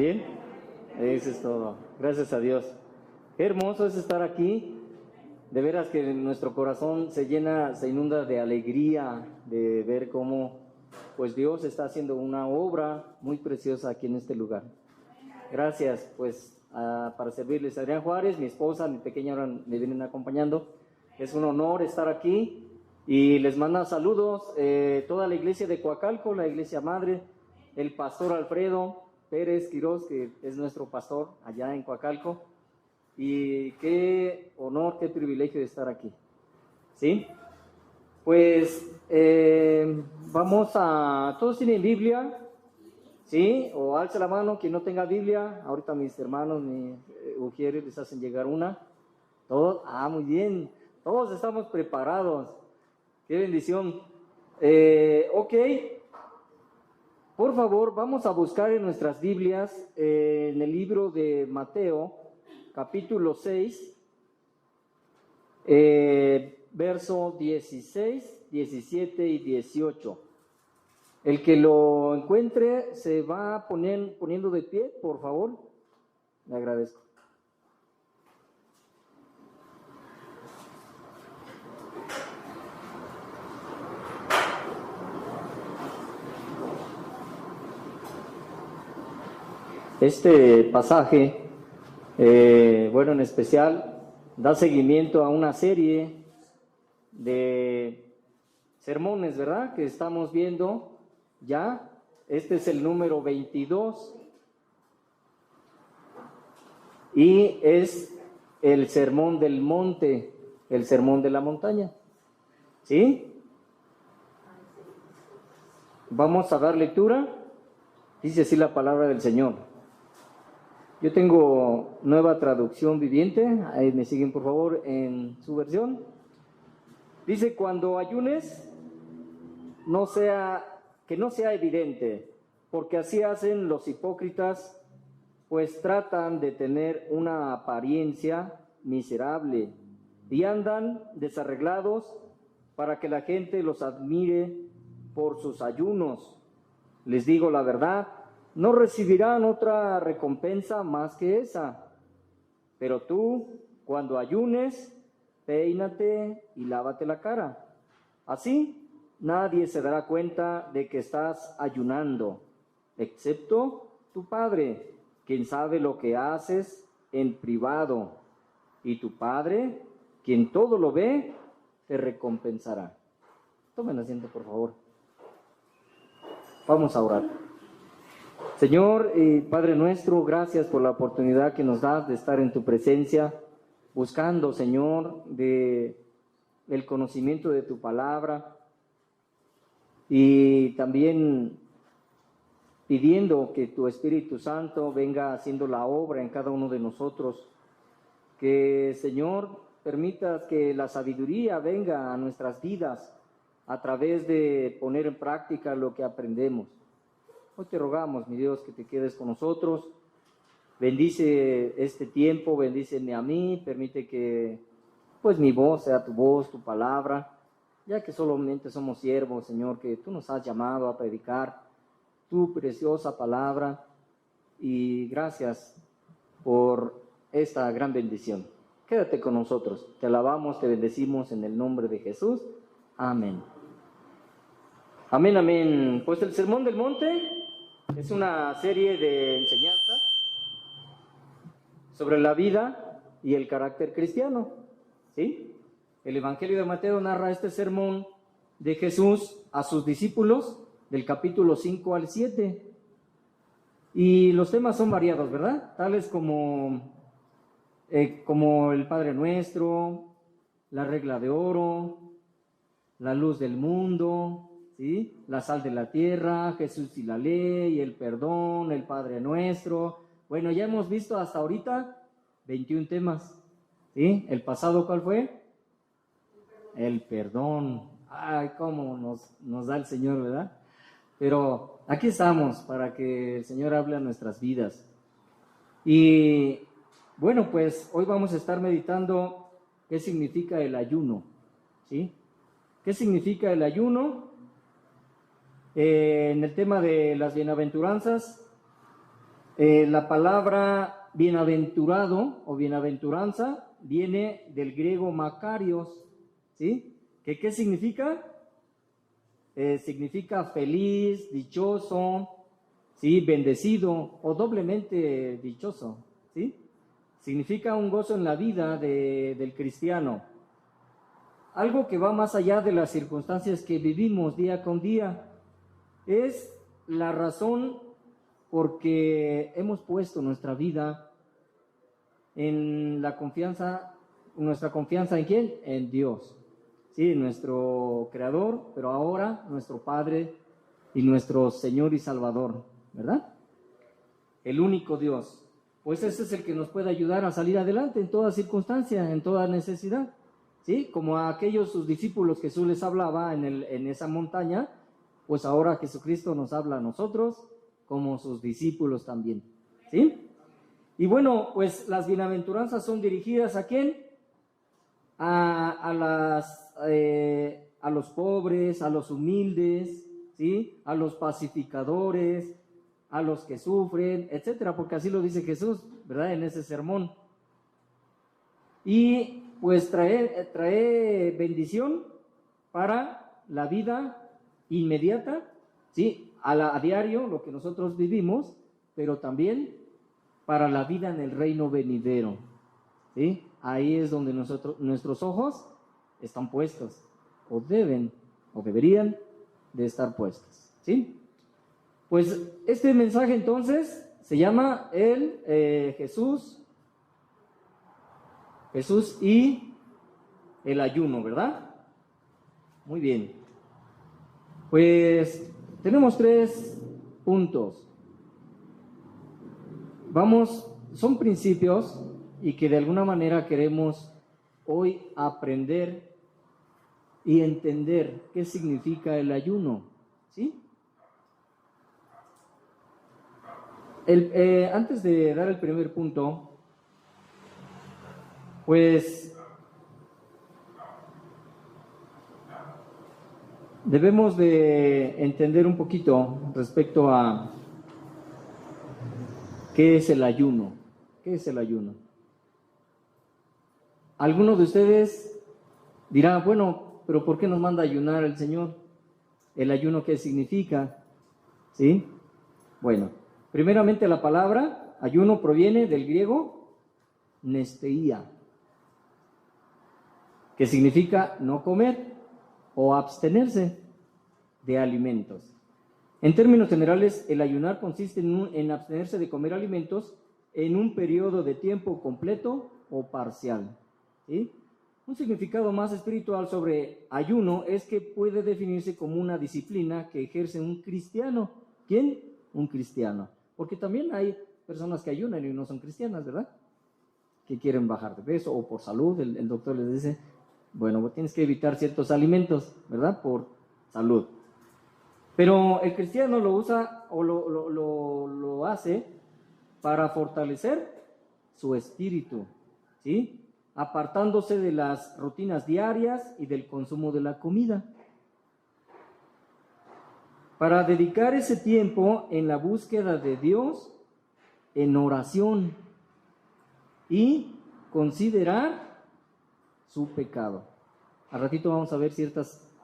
¿Bien? Eso es todo. Gracias a Dios. Qué hermoso es estar aquí. De veras que nuestro corazón se llena, se inunda de alegría de ver cómo pues Dios está haciendo una obra muy preciosa aquí en este lugar. Gracias, pues para servirles. Adrián Juárez, mi esposa, mi pequeña ahora me vienen acompañando. Es un honor estar aquí y les manda saludos toda la iglesia de Coacalco, la iglesia madre, el pastor Alfredo Pérez Quirós, que es nuestro pastor allá en Coacalco. Y qué honor, qué privilegio de estar aquí. ¿Sí? Pues vamos a... ¿Todos tienen Biblia? ¿Sí? O alza la mano quien no tenga Biblia. Ahorita mis hermanos, mi Ujieres, les hacen llegar una. ¿Todos? Ah, muy bien. Todos estamos preparados. Qué bendición. Ok. Por favor, vamos a buscar en nuestras Biblias, en el libro de Mateo, capítulo 6, verso 16, 17 y 18. El que lo encuentre se va poniendo de pie, por favor. Le agradezco. Este pasaje, bueno, en especial, da seguimiento a una serie de sermones, ¿verdad?, que estamos viendo ya. Este es el número 22 y es el sermón del monte, el sermón de la montaña. ¿Sí? Vamos a dar lectura. Dice así la palabra del Señor. Yo tengo Nueva Traducción Viviente. Ahí me siguen, por favor, en su versión. Dice: cuando ayunes, que no sea evidente, porque así hacen los hipócritas, pues tratan de tener una apariencia miserable y andan desarreglados para que la gente los admire por sus ayunos. Les digo la verdad, no recibirán otra recompensa más que esa. Pero tú, cuando ayunes, peínate y lávate la cara. Así nadie se dará cuenta de que estás ayunando, excepto tu Padre, quien sabe lo que haces en privado. Y tu Padre, quien todo lo ve, te recompensará. Tomen asiento, por favor. Vamos a orar. Señor y Padre nuestro, gracias por la oportunidad que nos das de estar en tu presencia, buscando, Señor, el conocimiento de tu palabra y también pidiendo que tu Espíritu Santo venga haciendo la obra en cada uno de nosotros. Que, Señor, permitas que la sabiduría venga a nuestras vidas a través de poner en práctica lo que aprendemos. Hoy te rogamos, mi Dios, que te quedes con nosotros. Bendice este tiempo, bendíceme a mí, permite que pues mi voz sea tu voz, tu palabra, ya que solamente somos siervos, Señor, que tú nos has llamado a predicar tu preciosa palabra, y gracias por esta gran bendición. Quédate con nosotros, te alabamos, te bendecimos en el nombre de Jesús. Amén. Amén, amén. Pues el Sermón del Monte es una serie de enseñanzas sobre la vida y el carácter cristiano, ¿sí? El Evangelio de Mateo narra este sermón de Jesús a sus discípulos del capítulo 5 al 7. Y los temas son variados, ¿verdad? Tales como el Padre Nuestro, la regla de oro, la luz del mundo, ¿sí?, la sal de la tierra, Jesús y la ley, el perdón, el Padre Nuestro. Bueno, ya hemos visto hasta ahorita 21 temas, ¿sí? ¿El pasado cuál fue? El perdón. Ay, cómo nos da el Señor, ¿verdad? Pero aquí estamos para que el Señor hable a nuestras vidas. Y bueno, pues hoy vamos a estar meditando qué significa el ayuno, ¿sí? ¿Qué significa el ayuno? En el tema de las bienaventuranzas, La palabra bienaventurado o bienaventuranza viene del griego makarios, ¿sí? ¿Qué significa? Significa feliz, dichoso, ¿sí? Bendecido o doblemente dichoso, ¿sí? Significa un gozo en la vida del cristiano. Algo que va más allá de las circunstancias que vivimos día con día. Es la razón porque hemos puesto nuestra vida en la confianza, nuestra confianza ¿en quién? En Dios. Sí, nuestro Creador, pero ahora nuestro Padre y nuestro Señor y Salvador, ¿verdad? El único Dios. Pues ese es el que nos puede ayudar a salir adelante en toda circunstancia, en toda necesidad. ¿Sí? Como a aquellos sus discípulos que Jesús les hablaba en esa montaña, pues ahora Jesucristo nos habla a nosotros como sus discípulos también. ¿Sí? Y bueno, pues las bienaventuranzas son dirigidas ¿a quién? A los pobres, a los humildes, ¿sí? A los pacificadores, a los que sufren, etcétera, porque así lo dice Jesús, ¿verdad? En ese sermón. Y pues trae bendición para la vida inmediata, ¿sí? A diario, lo que nosotros vivimos, pero también para la vida en el reino venidero, ¿sí? Ahí es donde nuestros ojos están puestos, o deberían de estar puestos, ¿sí? Pues este mensaje entonces se llama Jesús y el ayuno, ¿verdad? Muy bien. Pues tenemos 3 puntos. Son principios y que de alguna manera queremos hoy aprender y entender qué significa el ayuno, ¿sí? Antes de dar el primer punto, pues debemos de entender un poquito respecto a qué es el ayuno. ¿Qué es el ayuno? Algunos de ustedes dirán, bueno, pero ¿por qué nos manda a ayunar el Señor? ¿El ayuno qué significa? ¿Sí? Bueno, primeramente la palabra ayuno proviene del griego nesteía, que significa no comer o abstenerse de alimentos. En términos generales, el ayunar consiste en abstenerse de comer alimentos en un periodo de tiempo completo o parcial, ¿sí? Un significado más espiritual sobre ayuno es que puede definirse como una disciplina que ejerce un cristiano. ¿Quién? Un cristiano. Porque también hay personas que ayunan y no son cristianas, ¿verdad? Que quieren bajar de peso o por salud. El doctor les dice, bueno, tienes que evitar ciertos alimentos, ¿verdad? Por salud. Pero el cristiano lo usa o lo hace para fortalecer su espíritu, ¿sí? Apartándose de las rutinas diarias y del consumo de la comida, para dedicar ese tiempo en la búsqueda de Dios, en oración y considerar su pecado. Al ratito vamos a ver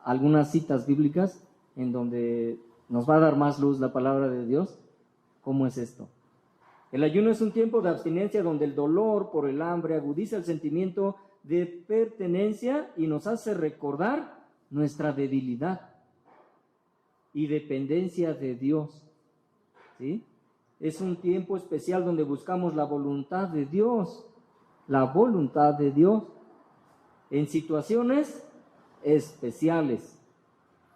algunas citas bíblicas en donde nos va a dar más luz la palabra de Dios. ¿Cómo es esto? El ayuno es un tiempo de abstinencia donde el dolor por el hambre agudiza el sentimiento de pertenencia y nos hace recordar nuestra debilidad y dependencia de Dios, ¿sí? Es un tiempo especial donde buscamos la voluntad de Dios, en situaciones especiales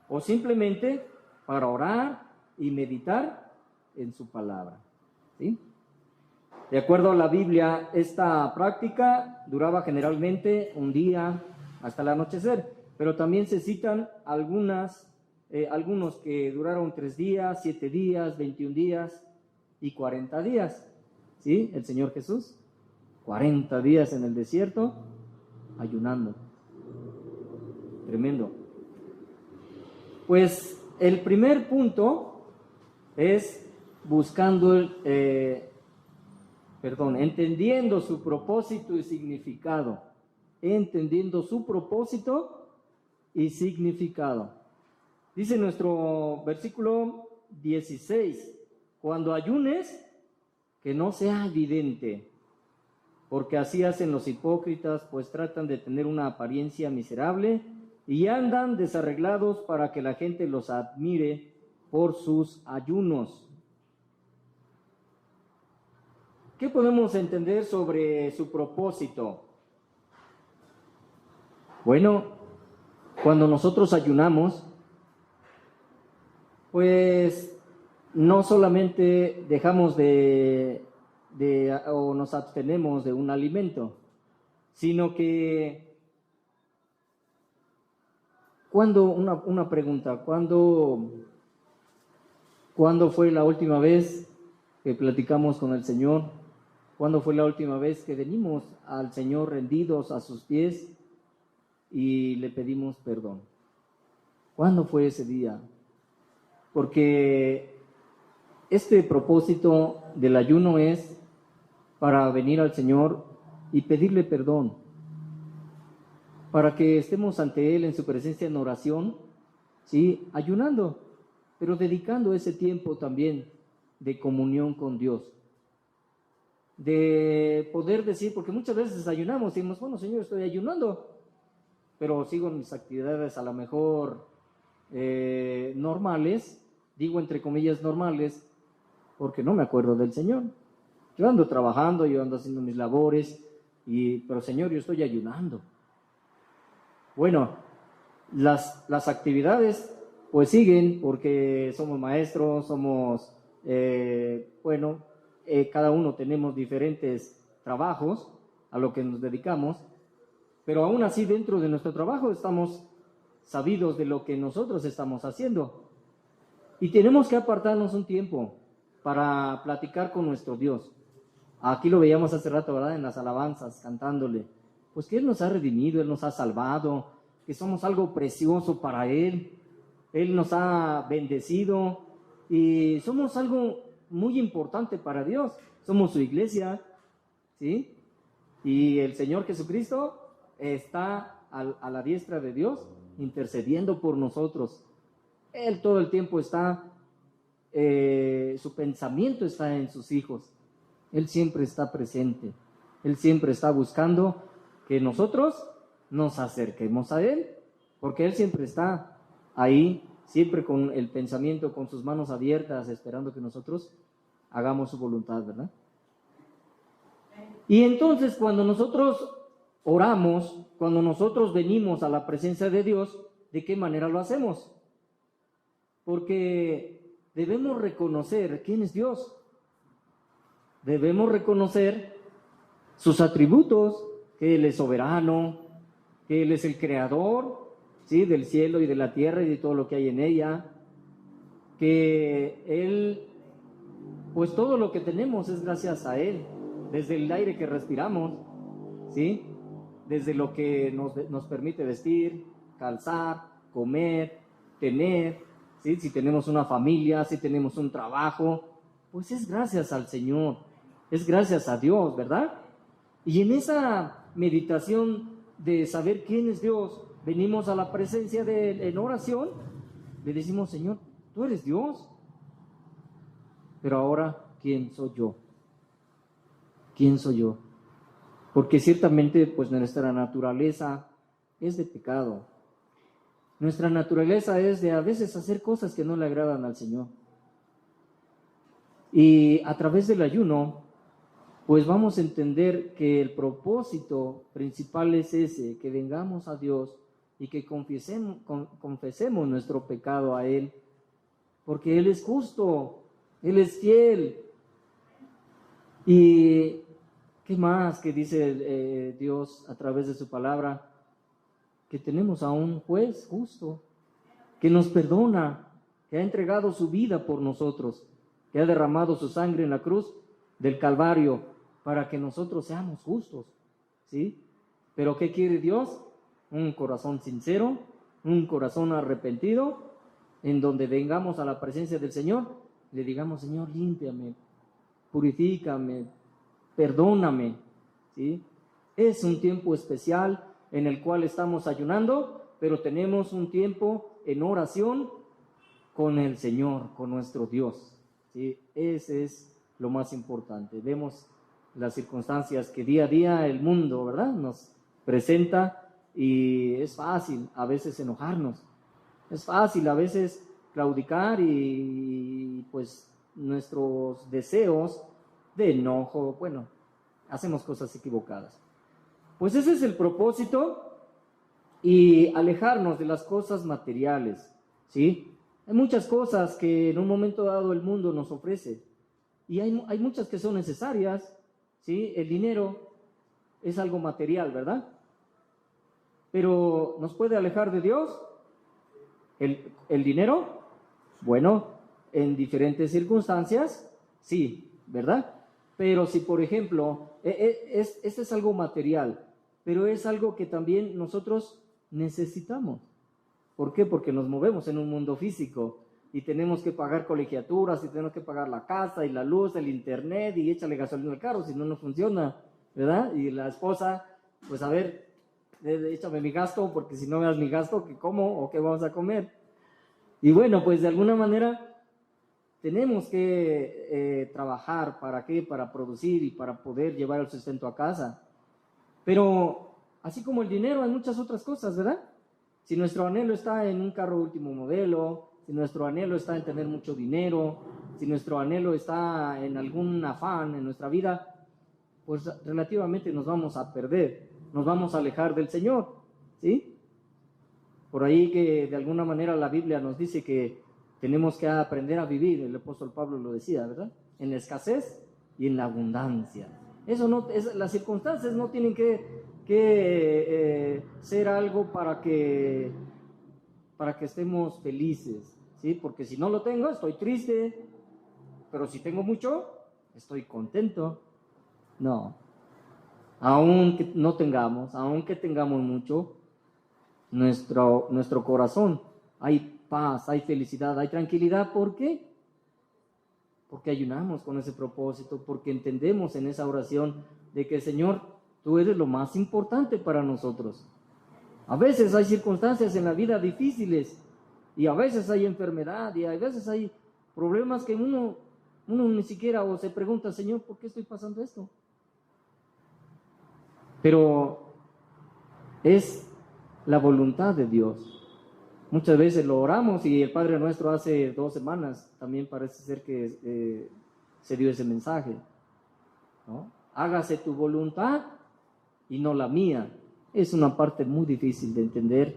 o simplemente para orar y meditar en su palabra, ¿sí? De acuerdo a la Biblia, esta práctica duraba generalmente un día hasta el anochecer, pero también se citan algunos que duraron 3 días, 7 días, 21 días y 40 días. ¿Sí? El Señor Jesús, 40 días en el desierto, ayunando. Tremendo. Pues el primer punto es entendiendo su propósito y significado. Entendiendo su propósito y significado. Dice nuestro versículo 16, cuando ayunes, que no sea evidente, porque así hacen los hipócritas, pues tratan de tener una apariencia miserable y andan desarreglados para que la gente los admire por sus ayunos. ¿Qué podemos entender sobre su propósito? Bueno, cuando nosotros ayunamos, pues no solamente dejamos o nos abstenemos de un alimento, sino que una pregunta, ¿cuándo fue la última vez que platicamos con el Señor? ¿Cuándo fue la última vez que venimos al Señor rendidos a sus pies y le pedimos perdón? ¿Cuándo fue ese día? Porque este propósito del ayuno es para venir al Señor y pedirle perdón, para que estemos ante Él en su presencia en oración, ¿sí? Ayunando, pero dedicando ese tiempo también de comunión con Dios. De poder decir, porque muchas veces ayunamos y decimos, bueno, Señor, estoy ayunando, pero sigo en mis actividades a lo mejor normales, digo entre comillas normales, porque no me acuerdo del Señor. Yo ando trabajando, yo ando haciendo mis labores, pero Señor, yo estoy ayunando. Bueno, las actividades pues siguen porque somos maestros, cada uno tenemos diferentes trabajos a lo que nos dedicamos, pero aún así dentro de nuestro trabajo estamos sabidos de lo que nosotros estamos haciendo. Y tenemos que apartarnos un tiempo para platicar con nuestro Dios. Aquí lo veíamos hace rato, ¿verdad? En las alabanzas, cantándole. Pues que Él nos ha redimido, Él nos ha salvado, que somos algo precioso para Él. Él nos ha bendecido y somos algo muy importante para Dios. Somos su iglesia, ¿sí? Y el Señor Jesucristo está a la diestra de Dios intercediendo por nosotros. Él todo el tiempo está, su pensamiento está en sus hijos. Él siempre está presente. Él siempre está buscando que nosotros nos acerquemos a Él, porque Él siempre está ahí, siempre con el pensamiento, con sus manos abiertas, esperando que nosotros hagamos su voluntad, ¿verdad? Y entonces cuando nosotros oramos, cuando nosotros venimos a la presencia de Dios, ¿de qué manera lo hacemos? Porque debemos reconocer quién es Dios. Debemos reconocer sus atributos, que Él es soberano, que Él es el creador, ¿sí? Del cielo y de la tierra y de todo lo que hay en ella, que Él, pues todo lo que tenemos es gracias a Él, desde el aire que respiramos, ¿sí? Desde lo que nos permite vestir, calzar, comer, tener, ¿sí? Si tenemos una familia, si tenemos un trabajo, pues es gracias al Señor, es gracias a Dios, ¿verdad? Y en esa meditación de saber quién es Dios, venimos a la presencia de Él en oración, le decimos, Señor, tú eres Dios, pero ahora, ¿quién soy yo? ¿Quién soy yo? Porque ciertamente, pues nuestra naturaleza es de pecado. Nuestra naturaleza es de a veces hacer cosas que no le agradan al Señor. Y a través del ayuno, pues vamos a entender que el propósito principal es ese, que vengamos a Dios y que confesemos nuestro pecado a Él, porque Él es justo, Él es fiel. Y ¿qué más que dice Dios a través de su palabra? Que tenemos a un juez justo, que nos perdona, que ha entregado su vida por nosotros, que ha derramado su sangre en la cruz del Calvario para que nosotros seamos justos, ¿sí? Pero ¿qué quiere Dios? Un corazón sincero, un corazón arrepentido, en donde vengamos a la presencia del Señor le digamos, Señor, límpiame, purifícame, perdóname, ¿sí? Es un tiempo especial en el cual estamos ayunando, pero tenemos un tiempo en oración con el Señor, con nuestro Dios, ¿sí? Ese es lo más importante. Vemos las circunstancias que día a día el mundo, ¿verdad?, nos presenta, y es fácil a veces enojarnos, es fácil a veces claudicar y pues nuestros deseos de enojo, bueno, hacemos cosas equivocadas. Pues ese es el propósito, y alejarnos de las cosas materiales, ¿sí? Hay muchas cosas que en un momento dado el mundo nos ofrece, y hay muchas que son necesarias, ¿sí? El dinero es algo material, ¿verdad? Pero ¿nos puede alejar de Dios el dinero? Bueno, en diferentes circunstancias, sí, ¿verdad? Pero si, por ejemplo, este es algo material, pero es algo que también nosotros necesitamos. ¿Por qué? Porque nos movemos en un mundo físico y tenemos que pagar colegiaturas, y tenemos que pagar la casa y la luz, el internet, y échale gasolina al carro, si no, no funciona, ¿verdad? Y la esposa, pues a ver, échame mi gasto, porque si no me das mi gasto, ¿qué como o qué vamos a comer? Y bueno, pues de alguna manera tenemos que trabajar, ¿para qué? Para producir y para poder llevar el sustento a casa. Pero así como el dinero, hay muchas otras cosas, ¿verdad? Si nuestro anhelo está en un carro último modelo, si nuestro anhelo está en tener mucho dinero, si nuestro anhelo está en algún afán en nuestra vida, pues relativamente nos vamos a perder, nos vamos a alejar del Señor, ¿sí? Por ahí que de alguna manera la Biblia nos dice que tenemos que aprender a vivir, el apóstol Pablo lo decía, ¿verdad? En la escasez y en la abundancia. Eso no, las circunstancias no tienen que ser algo para que estemos felices, ¿sí? Porque si no lo tengo, estoy triste, pero si tengo mucho, estoy contento. No, aunque no tengamos, aunque tengamos mucho, nuestro corazón hay paz, hay felicidad, hay tranquilidad. ¿Por qué? Porque ayunamos con ese propósito, porque entendemos en esa oración de que, Señor, tú eres lo más importante para nosotros. A veces hay circunstancias en la vida difíciles, y a veces hay enfermedad, y a veces hay problemas que uno ni siquiera o se pregunta, Señor, ¿por qué estoy pasando esto? Pero es la voluntad de Dios. Muchas veces lo oramos, y el Padre Nuestro hace 2 semanas también parece ser que se dio ese mensaje, ¿no? Hágase tu voluntad y no la mía. Es una parte muy difícil de entender,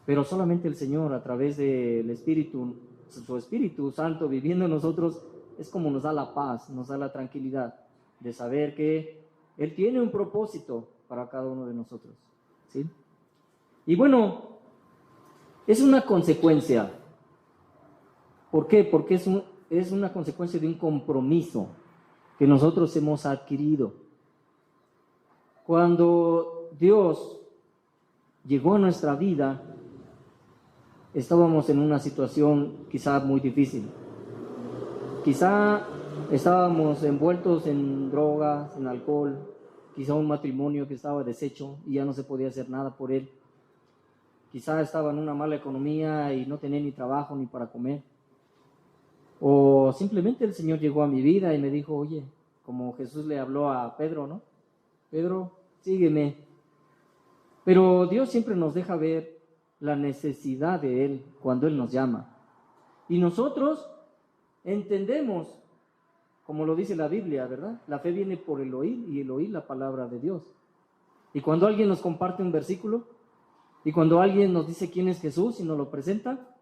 pero solamente el Señor, a través del Espíritu, su Espíritu Santo viviendo en nosotros, es como nos da la paz, nos da la tranquilidad de saber que Él tiene un propósito para cada uno de nosotros, ¿sí? Y bueno, es una consecuencia. ¿Por qué? Porque es una consecuencia de un compromiso que nosotros hemos adquirido. Cuando Dios llegó a nuestra vida, estábamos en una situación quizá muy difícil. Quizá estábamos envueltos en drogas, en alcohol, quizá un matrimonio que estaba deshecho y ya no se podía hacer nada por él. Quizá estaba en una mala economía y no tenía ni trabajo ni para comer. O simplemente el Señor llegó a mi vida y me dijo, oye, como Jesús le habló a Pedro, ¿no? Pedro, sígueme. Pero Dios siempre nos deja ver la necesidad de Él cuando Él nos llama. Y nosotros entendemos, como lo dice la Biblia, ¿verdad? La fe viene por el oír, y el oír la palabra de Dios. Y cuando alguien nos comparte un versículo, y cuando alguien nos dice quién es Jesús y nos lo presenta,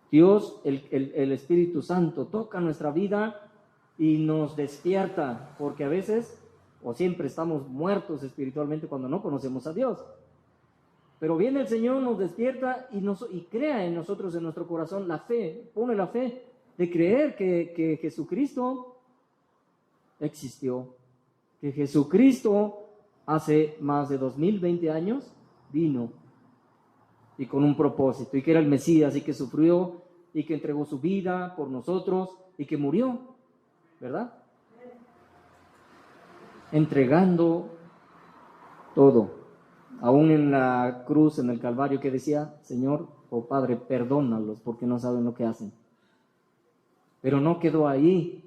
Dios, el Espíritu Santo, toca nuestra vida y nos despierta, porque a veces o siempre estamos muertos espiritualmente cuando no conocemos a Dios. Pero viene el Señor, nos despierta y crea en nosotros, en nuestro corazón, la fe, pone la fe de creer que Jesucristo existió, que Jesucristo hace más de 2020 años vino y con un propósito, y que era el Mesías y que sufrió y que entregó su vida por nosotros y que murió, ¿verdad? Entregando todo, aún en la cruz, en el Calvario, que decía, Señor, oh Padre, perdónalos porque no saben lo que hacen. Pero no quedó ahí.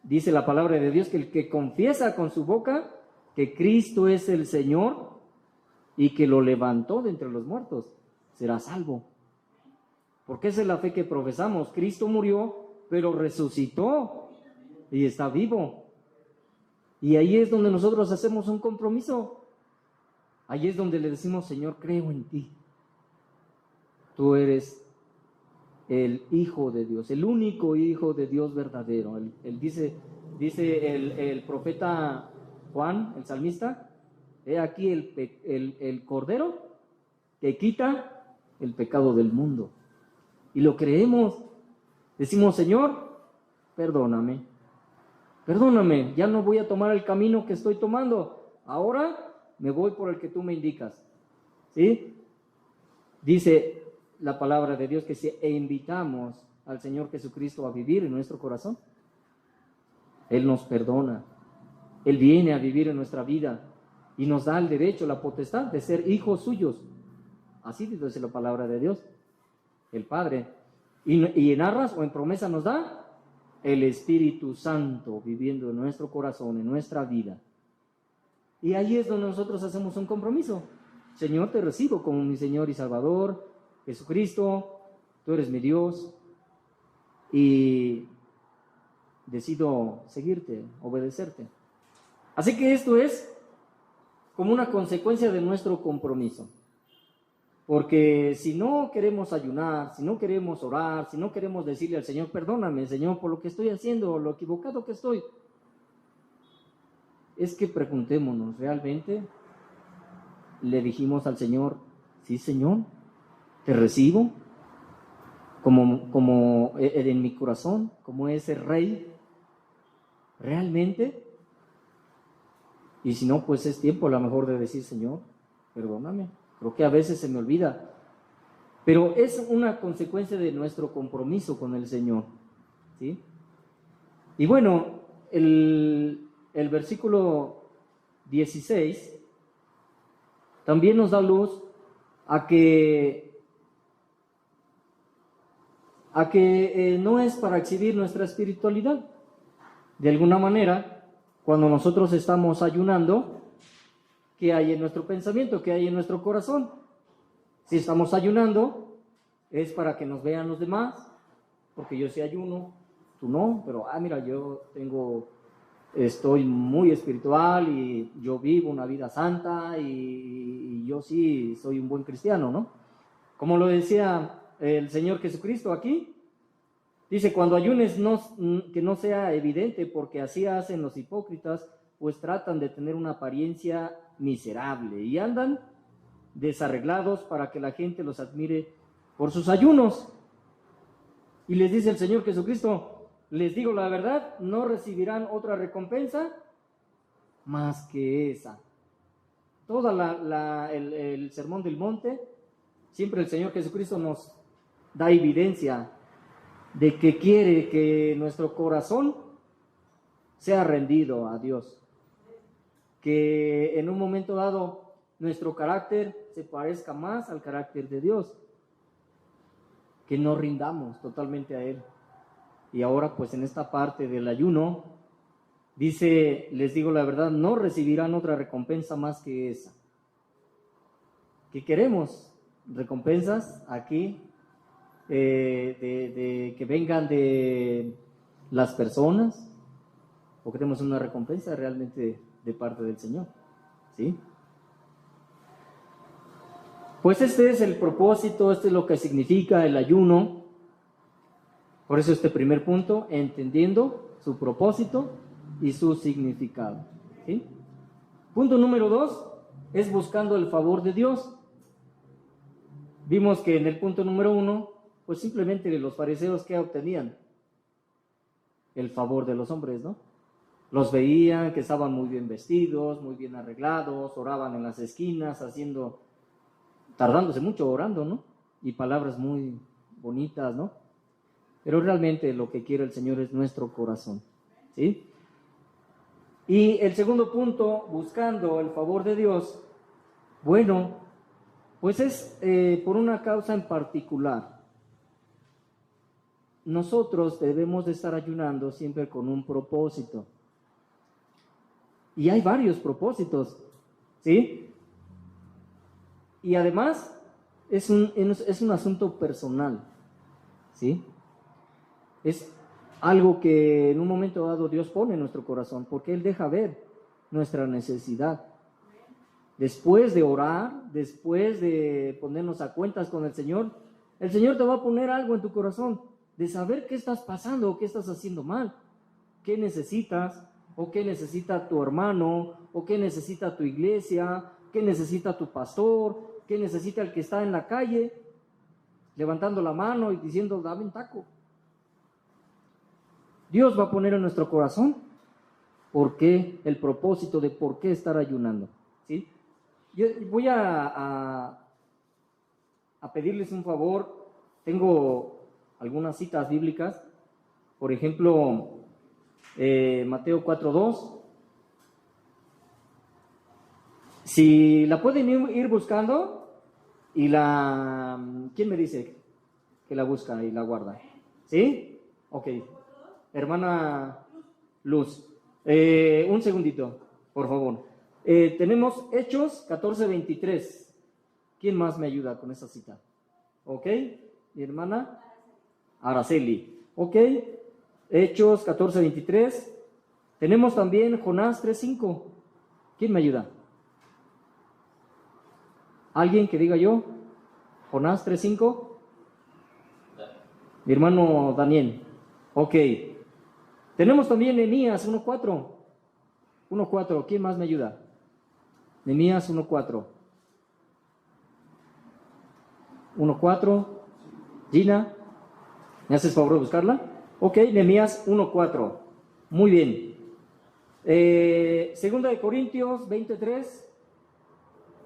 Dice la palabra de Dios que el que confiesa con su boca que Cristo es el Señor y que lo levantó de entre los muertos, será salvo. Porque esa es la fe que profesamos. Cristo murió, pero resucitó y está vivo. Y ahí es donde nosotros hacemos un compromiso. Ahí es donde le decimos, Señor, creo en ti. Tú eres el Hijo de Dios, el único Hijo de Dios verdadero. Él dice el profeta Juan, el salmista, he aquí el Cordero que quita el pecado del mundo. Y lo creemos. Decimos, Señor, perdóname, ya no voy a tomar el camino que estoy tomando. Ahora me voy por el que tú me indicas. ¿Sí? Dice la palabra de Dios que si invitamos al Señor Jesucristo a vivir en nuestro corazón, Él nos perdona. Él viene a vivir en nuestra vida y nos da el derecho, la potestad de ser hijos suyos. Así dice la palabra de Dios, el Padre. Y en arras o en promesa nos da el Espíritu Santo viviendo en nuestro corazón, en nuestra vida. Y ahí es donde nosotros hacemos un compromiso. Señor, te recibo como mi Señor y Salvador, Jesucristo, tú eres mi Dios y decido seguirte, obedecerte. Así que esto es como una consecuencia de nuestro compromiso. Porque si no queremos ayunar, si no queremos orar, si no queremos decirle al Señor, perdóname, Señor, por lo que estoy haciendo, lo equivocado que estoy, es que preguntémonos, ¿realmente le dijimos al Señor, sí, Señor, te recibo como en mi corazón, como ese rey, realmente? Y si no, pues es tiempo a lo mejor de decir, Señor, perdóname. Creo que a veces se me olvida, pero es una consecuencia de nuestro compromiso con el Señor, ¿sí? Y bueno, el versículo 16 también nos da luz a que no es para exhibir nuestra espiritualidad. De alguna manera, cuando nosotros estamos ayunando, ¿qué hay en nuestro pensamiento? ¿Qué hay en nuestro corazón? Si estamos ayunando, es para que nos vean los demás, porque yo sí ayuno, tú no, pero mira, estoy muy espiritual y yo vivo una vida santa y yo sí soy un buen cristiano, ¿no? Como lo decía el Señor Jesucristo aquí, dice, cuando ayunes que no sea evidente, porque así hacen los hipócritas, pues tratan de tener una apariencia miserable y andan desarreglados para que la gente los admire por sus ayunos. Y les dice el Señor Jesucristo, les digo la verdad, no recibirán otra recompensa más que esa. Toda el Sermón del Monte, siempre el Señor Jesucristo nos da evidencia de que quiere que nuestro corazón sea rendido a Dios, que en un momento dado nuestro carácter se parezca más al carácter de Dios, que nos rindamos totalmente a Él. Y ahora pues en esta parte del ayuno dice, les digo la verdad, no recibirán otra recompensa más que esa. ¿Qué queremos? Recompensas aquí de que vengan de las personas, o queremos una recompensa realmente de parte del Señor, ¿sí? Pues este es el propósito, este es lo que significa el ayuno. Por eso este primer punto, entendiendo su propósito y su significado, ¿sí? Punto número 2 es buscando el favor de Dios. Vimos que en el punto número 1, pues simplemente los fariseos, ¿qué obtenían? El favor de los hombres, ¿no? Los veían que estaban muy bien vestidos, muy bien arreglados, oraban en las esquinas, tardándose mucho orando, ¿no? Y palabras muy bonitas, ¿no? Pero realmente lo que quiere el Señor es nuestro corazón, ¿sí? Y el segundo punto, buscando el favor de Dios, bueno, pues es por una causa en particular. Nosotros debemos de estar ayunando siempre con un propósito. Y hay varios propósitos, ¿sí? Y además es un asunto personal, ¿sí? Es algo que en un momento dado Dios pone en nuestro corazón, porque Él deja ver nuestra necesidad. Después de orar, después de ponernos a cuentas con el Señor te va a poner algo en tu corazón, de saber qué estás pasando o qué estás haciendo mal, qué necesitas, o qué necesita tu hermano, o qué necesita tu iglesia, qué necesita tu pastor, qué necesita el que está en la calle, levantando la mano y diciendo, dame un taco. Dios va a poner en nuestro corazón por qué, el propósito de por qué estar ayunando, ¿sí? Yo voy a pedirles un favor. Tengo algunas citas bíblicas, por ejemplo, Mateo 4:2. Si la pueden ir buscando, y ¿quién me dice que la busca y la guarda? ¿Sí? Ok. Hermana Luz, un segundito, por favor. Tenemos Hechos 14:23. ¿Quién más me ayuda con esa cita? Ok, mi hermana Araceli. Ok, Hechos 14:23. Tenemos también Jonás 3:5. ¿Quién me ayuda? ¿Alguien que diga yo? Jonás 3:5. Mi hermano Daniel. Ok. Tenemos también Nehemías 1:4. 1:4. ¿Quién más me ayuda? Nehemías 1:4. 1:4. Gina, ¿me haces favor de buscarla? Ok, Nehemías 1:4. Muy bien. Segunda de Corintios 23.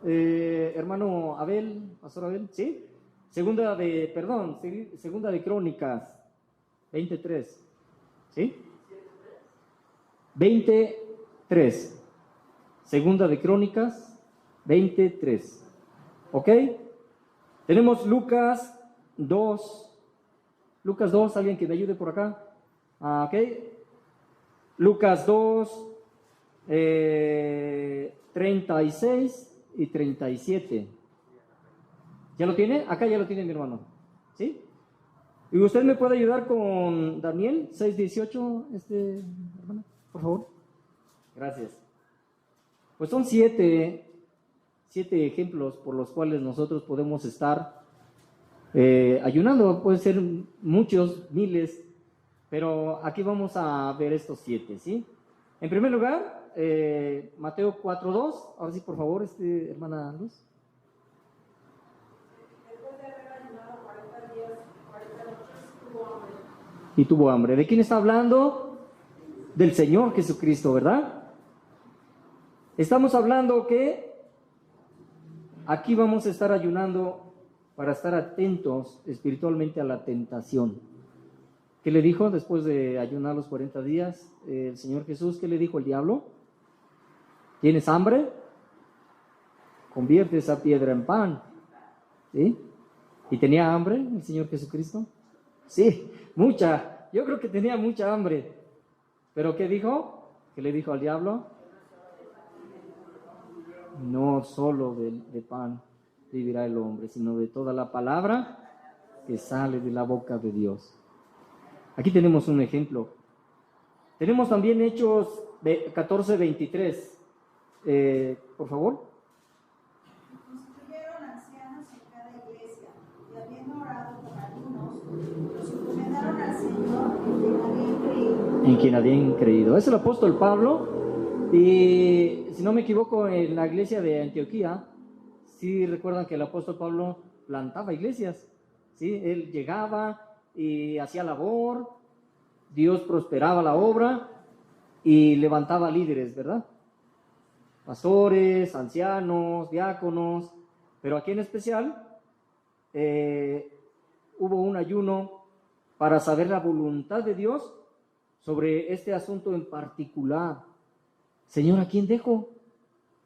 Hermano Abel, Pastor Abel, ¿sí? Segunda de Crónicas 23. ¿Sí? 23. Segunda de Crónicas 23. ¿Ok? Tenemos Lucas 2. Lucas 2, alguien que me ayude por acá. Ok. Lucas 2, 36 y 37. ¿Ya lo tiene? Acá ya lo tiene mi hermano. ¿Sí? ¿Y usted me puede ayudar con Daniel 6:18, hermano? Por favor. Gracias. Pues son siete ejemplos por los cuales nosotros podemos estar ayunando. Pueden ser muchos, miles, pero aquí vamos a ver estos 7, ¿sí? En primer lugar, Mateo 4:2. Ahora sí, por favor, hermana Luz. Después de haber ayunado 40 días, 40 noches, tuvo hambre. Y tuvo hambre. ¿De quién está hablando? Del Señor Jesucristo, ¿verdad? Estamos hablando que aquí vamos a estar ayunando para estar atentos espiritualmente a la tentación. ¿Qué le dijo después de ayunar los 40 días el Señor Jesús? ¿Qué le dijo el diablo? ¿Tienes hambre? Convierte esa piedra en pan. ¿Sí? ¿Y tenía hambre el Señor Jesucristo? Sí, mucha. Yo creo que tenía mucha hambre. ¿Pero qué dijo? ¿Qué le dijo al diablo? No solo de pan vivirá el hombre, sino de toda la palabra que sale de la boca de Dios. Aquí tenemos un ejemplo. Tenemos también Hechos 14:23. Por favor. Constituyeron ancianos en cada iglesia y habiendo orado por algunos, los encomendaron al Señor En quien habían creído. Es el apóstol Pablo. Y si no me equivoco, en la iglesia de Antioquía, sí recuerdan que el apóstol Pablo plantaba iglesias, ¿sí? Él llegaba y hacía labor, Dios prosperaba la obra y levantaba líderes, ¿verdad? Pastores, ancianos, diáconos, pero aquí en especial, hubo un ayuno para saber la voluntad de Dios sobre este asunto en particular. Señor, ¿a quién dejo?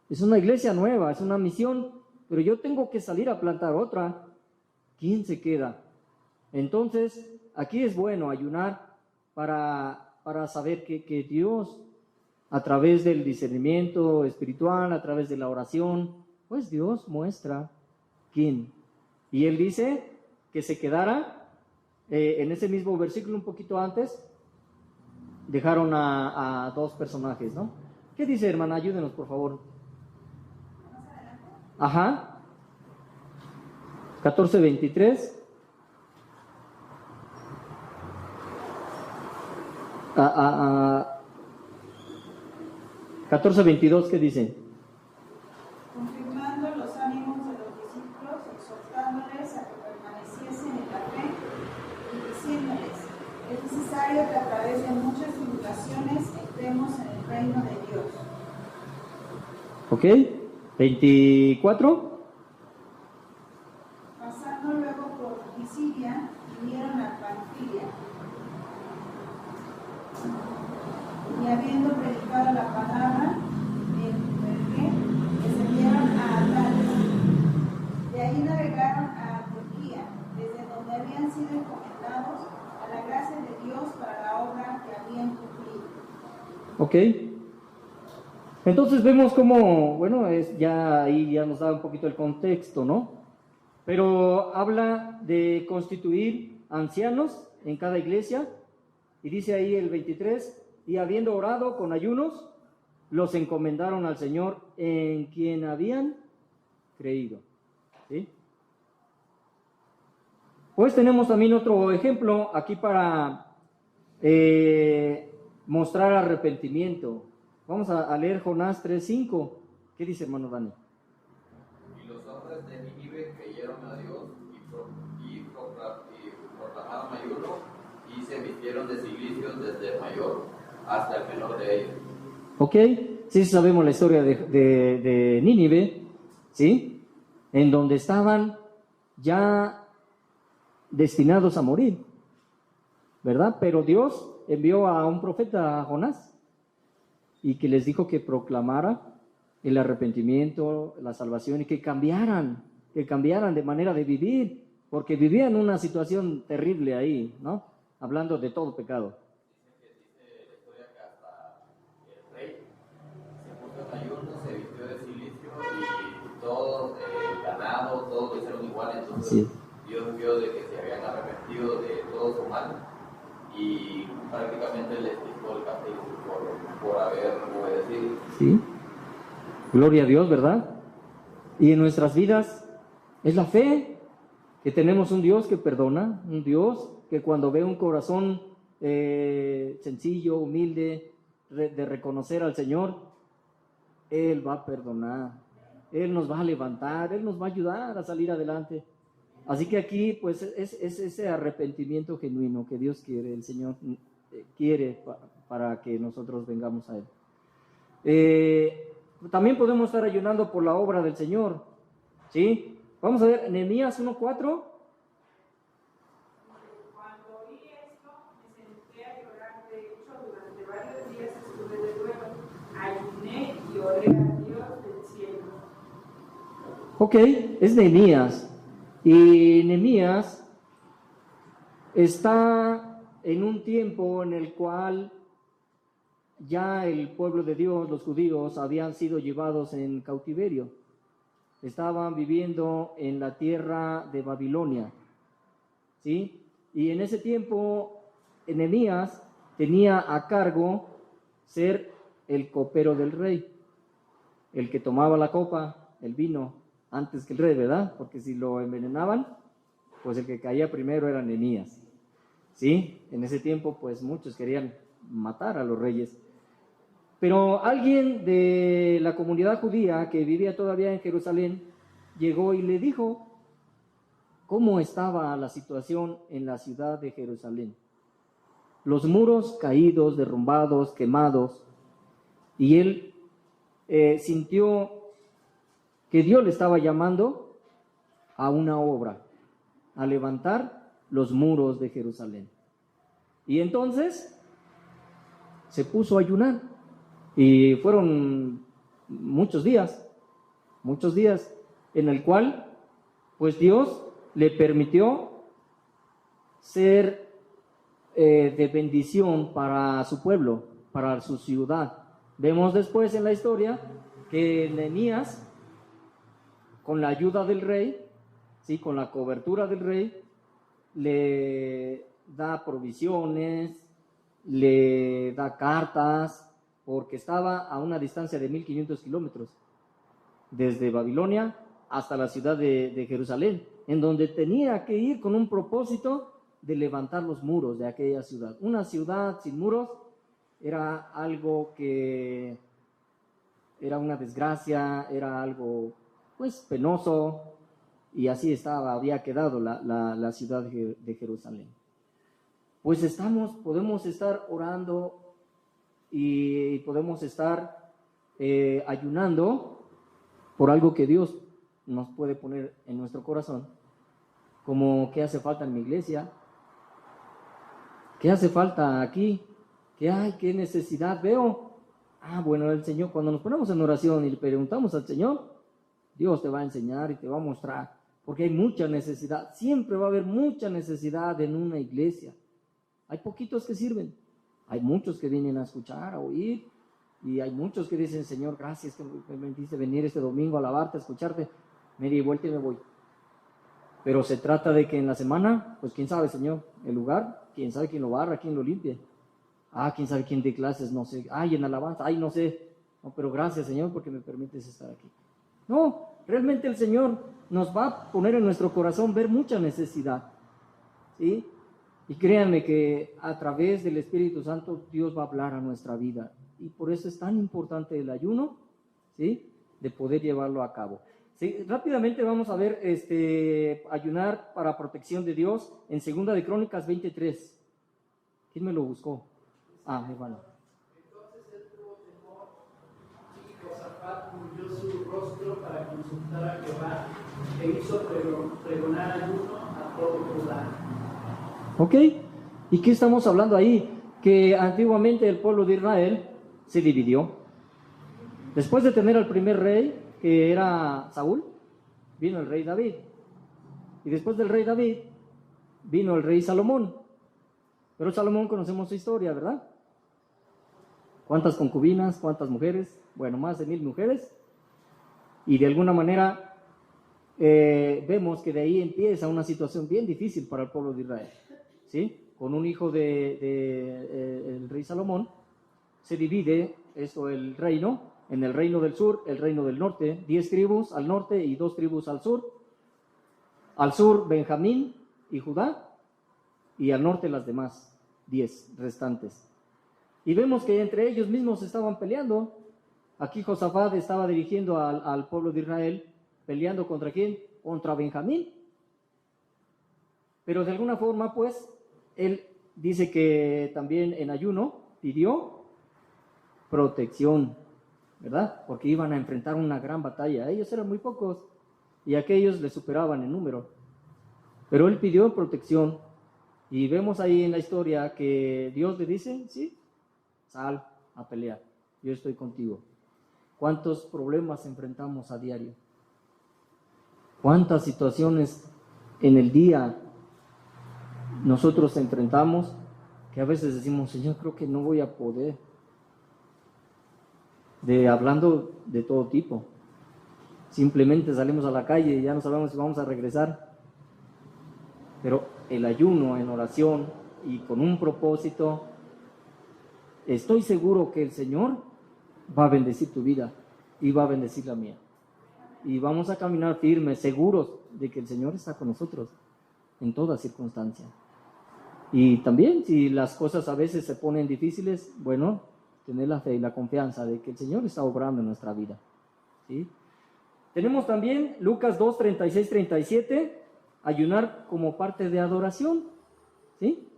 Es una iglesia nueva, es una misión, pero yo tengo que salir a plantar otra. ¿Quién se queda? Entonces, aquí es bueno ayunar para saber que Dios, a través del discernimiento espiritual, a través de la oración, pues Dios muestra quién. Y Él dice que se quedara, en ese mismo versículo un poquito antes, dejaron a dos personajes, ¿no? ¿Qué dice, hermana? Ayúdenos, por favor. Ajá. 14:23. 14:22, ¿qué dice? Confirmando los ánimos de los discípulos, exhortándoles a que permaneciesen en la fe y diciéndoles: es necesario que a través de muchas tribulaciones entremos en el reino de Dios. Ok, 24. Pasando luego por Pisidia, vinieron a Panfilia, y habiendo predicado la palabra en Perge, descendieron a Atalia. De ahí navegaron a Turquía, desde donde habían sido encomendados a la gracia de Dios para la obra que habían cumplido. Ok. Entonces vemos cómo, bueno, ya ahí ya nos da un poquito el contexto, ¿no? Pero habla de constituir ancianos en cada iglesia, y dice ahí el 23, y habiendo orado con ayunos, los encomendaron al Señor en quien habían creído. ¿Sí? Pues tenemos también otro ejemplo aquí para mostrar arrepentimiento. Vamos a leer Jonás 3:5. ¿Qué dice, hermano Dani? Y los hombres de Nínive creyeron a Dios y proclamaron ayuno y se vistieron de cilicios desde el mayor hasta el menor de ellos. Ok, sí sabemos la historia de Nínive, ¿sí? En donde estaban ya destinados a morir, ¿verdad? Pero Dios envió a un profeta, a Jonás, y que les dijo que proclamara el arrepentimiento, la salvación, y que cambiaran de manera de vivir, porque vivían una situación terrible ahí, ¿no? Hablando de todo pecado. Dice la historia que hasta el rey se puso en ayuno, se vistió de silicio y todo el ganado, todos lo hicieron igual. Entonces Sí. Dios vio de que se habían arrepentido de todo su mal y prácticamente les quitó el castigo por haber obedecido. Sí. Gloria a Dios, ¿verdad? Y en nuestras vidas es la fe, que tenemos un Dios que perdona, un Dios que cuando ve un corazón sencillo, humilde, de reconocer al Señor, Él va a perdonar, Él nos va a levantar, Él nos va a ayudar a salir adelante. Así que aquí pues es ese arrepentimiento genuino que Dios quiere, el Señor quiere para que nosotros vengamos a Él. También podemos estar ayunando por la obra del Señor, ¿sí? Vamos a ver, Nehemías 1:4. Cuando oí esto, me senté a llorar. De hecho, durante varios días estuve de duelo. Ayuné y oré a Dios del cielo. Ok, es Nehemías. Y Nehemías está en un tiempo en el cual ya el pueblo de Dios, los judíos, habían sido llevados en cautiverio. Estaban viviendo en la tierra de Babilonia, ¿sí? Y en ese tiempo, Nehemías tenía a cargo ser el copero del rey, el que tomaba la copa, el vino, antes que el rey, ¿verdad? Porque si lo envenenaban, pues el que caía primero era Nehemías, ¿sí? En ese tiempo, pues muchos querían matar a los reyes. Pero alguien de la comunidad judía que vivía todavía en Jerusalén llegó y le dijo cómo estaba la situación en la ciudad de Jerusalén. Los muros caídos, derrumbados, quemados. Y él sintió que Dios le estaba llamando a una obra, a levantar los muros de Jerusalén. Y entonces se puso a ayunar y fueron muchos días en el cual pues Dios le permitió ser de bendición para su pueblo, para su ciudad. Vemos después en la historia que Nehemías, con la ayuda del rey, ¿sí?, con la cobertura del rey, le da provisiones, le da cartas, porque estaba a una distancia de 1500 kilómetros desde Babilonia hasta la ciudad de Jerusalén, en donde tenía que ir con un propósito de levantar los muros de aquella ciudad. Una ciudad sin muros era algo que era una desgracia, era algo pues penoso, y así había quedado la ciudad de Jerusalén. Pues podemos estar orando y podemos estar ayunando por algo que Dios nos puede poner en nuestro corazón, como qué hace falta en mi iglesia, qué hace falta aquí, qué necesidad veo. Bueno, el Señor, cuando nos ponemos en oración y le preguntamos al Señor, Dios te va a enseñar y te va a mostrar, porque hay mucha necesidad, siempre va a haber mucha necesidad en una iglesia. Hay poquitos que sirven, hay muchos que vienen a escuchar, a oír, y hay muchos que dicen, Señor, gracias que me permitiste venir este domingo a alabarte, a escucharte, me di vuelta y me voy. Pero se trata de que en la semana, pues quién sabe, Señor, el lugar, quién sabe quién lo barra, quién lo limpie. Quién sabe quién dé clases, no sé. En alabanza, no sé. No, pero gracias, Señor, porque me permites estar aquí. No, realmente el Señor nos va a poner en nuestro corazón ver mucha necesidad, ¿sí? Y créanme que a través del Espíritu Santo Dios va a hablar a nuestra vida. Y por eso es tan importante el ayuno, ¿sí?, de poder llevarlo a cabo. Sí, rápidamente vamos a ver ayunar para protección de Dios en 2 de Crónicas 23. ¿Quién me lo buscó? Mi hermano. Entonces él tuvo temor y Josafat cubrió su rostro para consultar a Jehová e hizo pregonar ayuno a todo Judá. Ok, ¿y qué estamos hablando ahí? Que antiguamente el pueblo de Israel se dividió. Después de tener al primer rey, que era Saúl, vino el rey David. Y después del rey David, vino el rey Salomón. Pero Salomón conocemos su historia, ¿verdad? ¿Cuántas concubinas? ¿Cuántas mujeres? Bueno, más de 1000 mujeres. Y de alguna manera vemos que de ahí empieza una situación bien difícil para el pueblo de Israel, ¿sí? Con un hijo el rey Salomón, se divide el reino, en el reino del sur, el reino del norte, 10 tribus al norte y 2 tribus al sur. Al sur, Benjamín y Judá, y al norte las demás, 10 restantes. Y vemos que entre ellos mismos estaban peleando. Aquí Josafat estaba dirigiendo al pueblo de Israel, peleando ¿contra quién? Contra Benjamín. Pero de alguna forma, pues, él dice que también en ayuno pidió protección, ¿verdad? Porque iban a enfrentar una gran batalla. Ellos eran muy pocos y aquellos le superaban en número. Pero él pidió protección y vemos ahí en la historia que Dios le dice, sí, sal a pelear, yo estoy contigo. ¿Cuántos problemas enfrentamos a diario? ¿Cuántas situaciones en el día nosotros enfrentamos que a veces decimos, Señor, creo que no voy a poder? Hablando de todo tipo. Simplemente salimos a la calle y ya no sabemos si vamos a regresar. Pero el ayuno en oración y con un propósito, estoy seguro que el Señor va a bendecir tu vida y va a bendecir la mía. Y vamos a caminar firmes, seguros de que el Señor está con nosotros en toda circunstancia. Y también, si las cosas a veces se ponen difíciles, bueno, tener la fe y la confianza de que el Señor está obrando en nuestra vida, ¿sí? Tenemos también Lucas 2, 36, 37, ayunar como parte de adoración, ¿sí?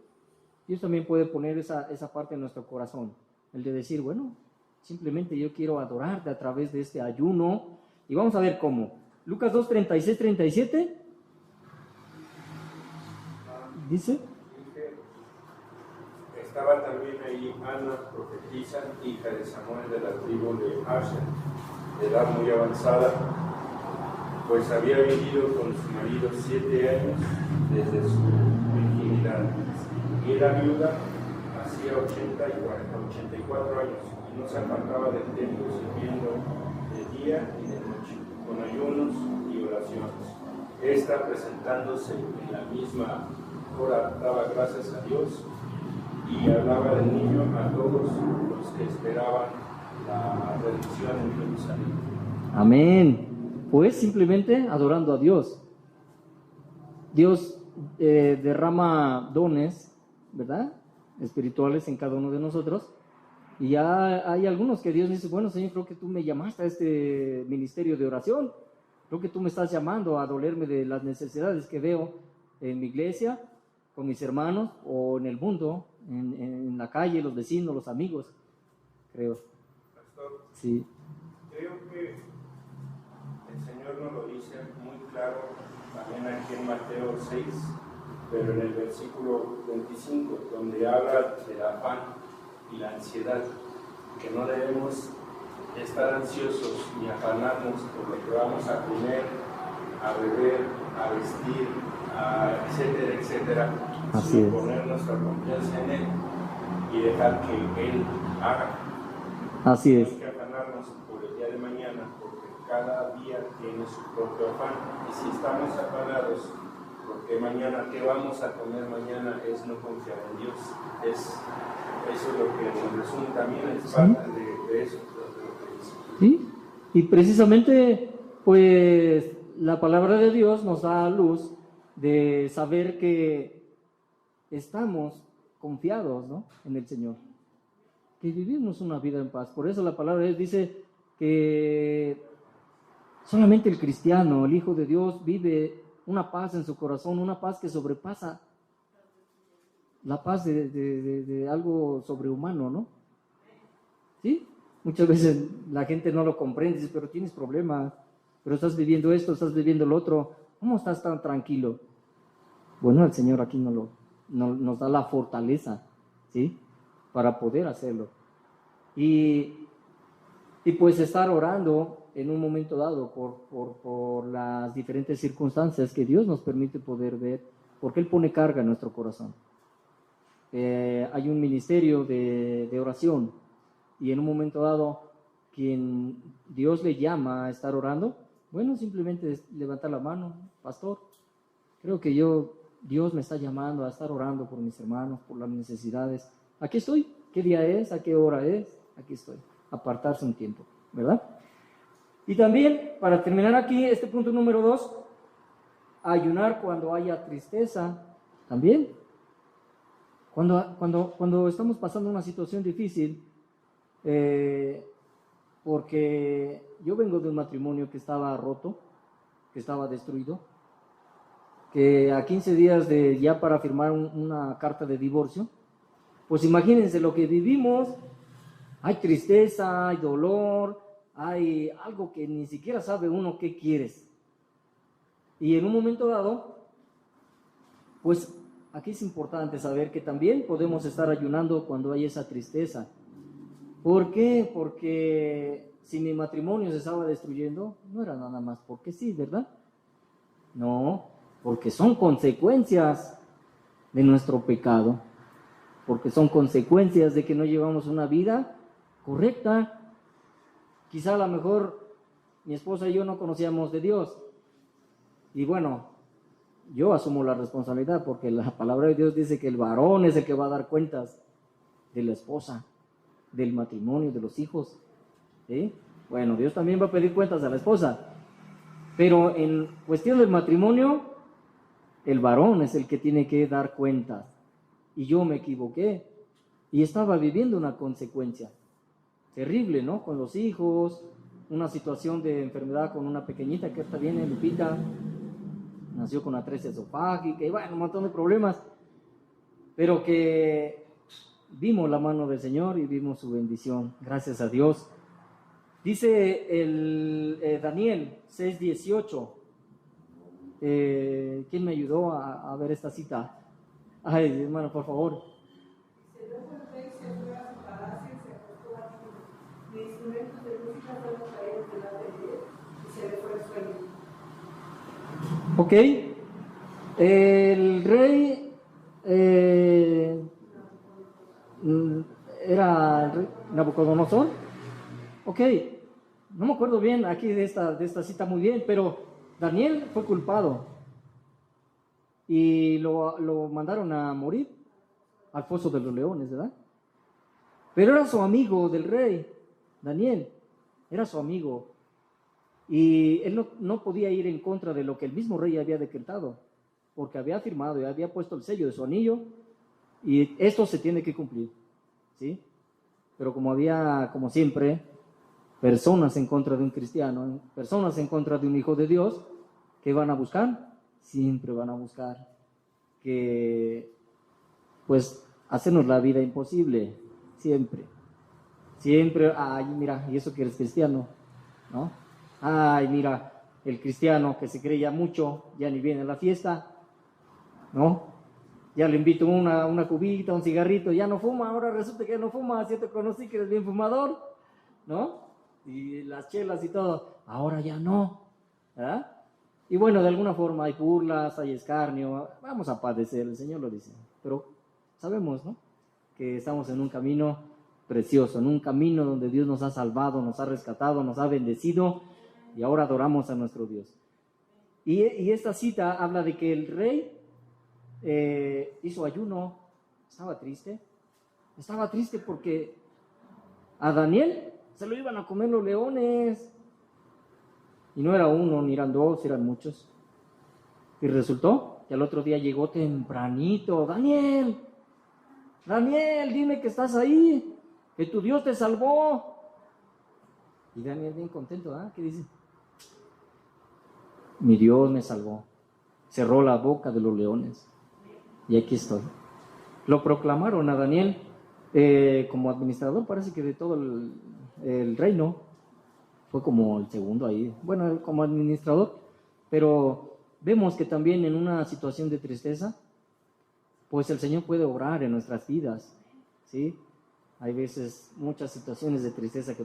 Dios también puede poner esa parte en nuestro corazón, el de decir, bueno, simplemente yo quiero adorarte a través de este ayuno, y vamos a ver cómo. Lucas 2, 36, 37. Dice, estaba también ahí Ana, profetisa, hija de Samuel de la tribu de Asher, de edad muy avanzada, pues había vivido con su marido 7 años desde su virginidad, y era viuda hacía 84 años, y no se apartaba del templo sirviendo de día y de noche, con ayunos y oraciones. Esta, presentándose en la misma hora, daba gracias a Dios y hablaba del niño a todos los que esperaban la redención en Jerusalén. amén. Pues simplemente adorando a Dios. Dios derrama dones, ¿verdad? Espirituales en cada uno de nosotros. Y ya hay algunos que Dios dice, bueno, Señor, creo que tú me llamaste a este ministerio de oración. Creo que tú me estás llamando a dolerme de las necesidades que veo en mi iglesia, con mis hermanos o en el mundo, en la calle, los vecinos, los amigos, creo. Pastor, Sí. creo que el Señor nos lo dice muy claro también aquí en Mateo 6, pero en el versículo 25, donde habla del afán y la ansiedad, que no debemos estar ansiosos ni afanarnos por lo que vamos a comer, a beber, a vestir, etcétera, etcétera, Así sino es. poner nuestra confianza en Él y dejar que Él haga. Así No es. hay que afanarnos por el día de mañana, porque cada día tiene su propio afán. Y si estamos afanados, porque mañana, ¿qué vamos a comer mañana? Es no confiar en Dios. Eso es lo que nos resume también, es parte de eso, de lo que dice. ¿Sí? Y precisamente, pues, la palabra de Dios nos da luz de saber que estamos confiados, ¿no?, en el Señor, que vivimos una vida en paz. Por eso la palabra de Dios dice que solamente el cristiano, el Hijo de Dios, vive una paz en su corazón, una paz que sobrepasa la paz de algo sobrehumano, ¿no? ¿Sí? Muchas veces la gente no lo comprende, dice, pero tienes problemas, pero estás viviendo esto, estás viviendo lo otro, ¿cómo estás tan tranquilo? Bueno, el Señor aquí nos da la fortaleza, ¿sí?, para poder hacerlo. Y pues estar orando en un momento dado por las diferentes circunstancias que Dios nos permite poder ver, porque Él pone carga en nuestro corazón. Hay un ministerio de oración, y en un momento dado, quien Dios le llama a estar orando, bueno, simplemente levanta la mano, pastor, creo que Dios me está llamando a estar orando por mis hermanos, por las necesidades. Aquí estoy. ¿Qué día es? ¿A qué hora es? Aquí estoy. Apartarse un tiempo, ¿verdad? Y también, para terminar aquí, este punto número 2, ayunar cuando haya tristeza, también. Cuando estamos pasando una situación difícil, porque yo vengo de un matrimonio que estaba roto, que estaba destruido, que a 15 días de ya para firmar una carta de divorcio, pues imagínense lo que vivimos. Hay tristeza, hay dolor, hay algo que ni siquiera sabe uno qué quieres. Y en un momento dado, pues aquí es importante saber que también podemos estar ayunando cuando hay esa tristeza. ¿Por qué? Porque si mi matrimonio se estaba destruyendo, no era nada más porque sí, ¿verdad? No, porque son consecuencias de nuestro pecado, porque son consecuencias de que no llevamos una vida correcta. Quizá a lo mejor mi esposa y yo no conocíamos de Dios, y bueno, yo asumo la responsabilidad, porque la palabra de Dios dice que el varón es el que va a dar cuentas de la esposa, del matrimonio, de los hijos, ¿sí? Bueno, Dios también va a pedir cuentas a la esposa, pero en cuestión del matrimonio, el varón es el que tiene que dar cuentas. Y yo me equivoqué y estaba viviendo una consecuencia terrible, ¿no? Con los hijos, una situación de enfermedad con una pequeñita que ahorita viene, Lupita, nació con atresia esofágica y bueno, un montón de problemas, pero que vimos la mano del Señor y vimos su bendición, gracias a Dios. Dice el Daniel 6:18, ¿quién me ayudó a ver esta cita? Ay, hermano, por favor. Dice, luego el rey se fue a su palacio y se acostó a dormir. Los instrumentos de música fueron traídos delante de él y se le fue el sueño. Ok. El rey era el rey Nabucodonosor. Ok. No me acuerdo bien aquí de esta cita muy bien, pero Daniel fue culpado y lo mandaron a morir al foso de los leones, ¿verdad? Pero era su amigo del rey, Daniel, era su amigo. Y él no podía ir en contra de lo que el mismo rey había decretado, porque había firmado y había puesto el sello de su anillo, y esto se tiene que cumplir, ¿sí? Pero como había, como siempre, personas en contra de un cristiano, personas en contra de un hijo de Dios, ¿qué van a buscar? Siempre van a buscar que, pues, hacernos la vida imposible, siempre. Siempre, ay, mira, y eso que eres cristiano, ¿no? Ay, mira, el cristiano que se creía mucho, ya ni viene a la fiesta, ¿no? Ya le invito una cubita, un cigarrito, ya no fuma, ahora resulta que ya no fuma, así te conocí que eres bien fumador, ¿no? Y las chelas y todo, ahora ya no, ¿verdad? Y bueno, de alguna forma hay burlas, hay escarnio, vamos a padecer, el Señor lo dice, pero sabemos, ¿no? Que estamos en un camino precioso, en un camino donde Dios nos ha salvado, nos ha rescatado, nos ha bendecido, y ahora adoramos a nuestro Dios. Y esta cita habla de que el rey hizo ayuno, estaba triste porque a Daniel se lo iban a comer los leones, y no era uno, ni eran dos, eran muchos. Y resultó que al otro día llegó tempranito, Daniel, dime que estás ahí, que tu Dios te salvó. Y Daniel bien contento, ¿ah? ¿Qué dice? Mi Dios me salvó, cerró la boca de los leones, y aquí estoy. Lo proclamaron a Daniel como administrador, parece que de todo el reino, fue como el segundo ahí, bueno, como administrador, pero vemos que también en una situación de tristeza, pues el Señor puede obrar en nuestras vidas, ¿sí? Hay veces muchas situaciones de tristeza que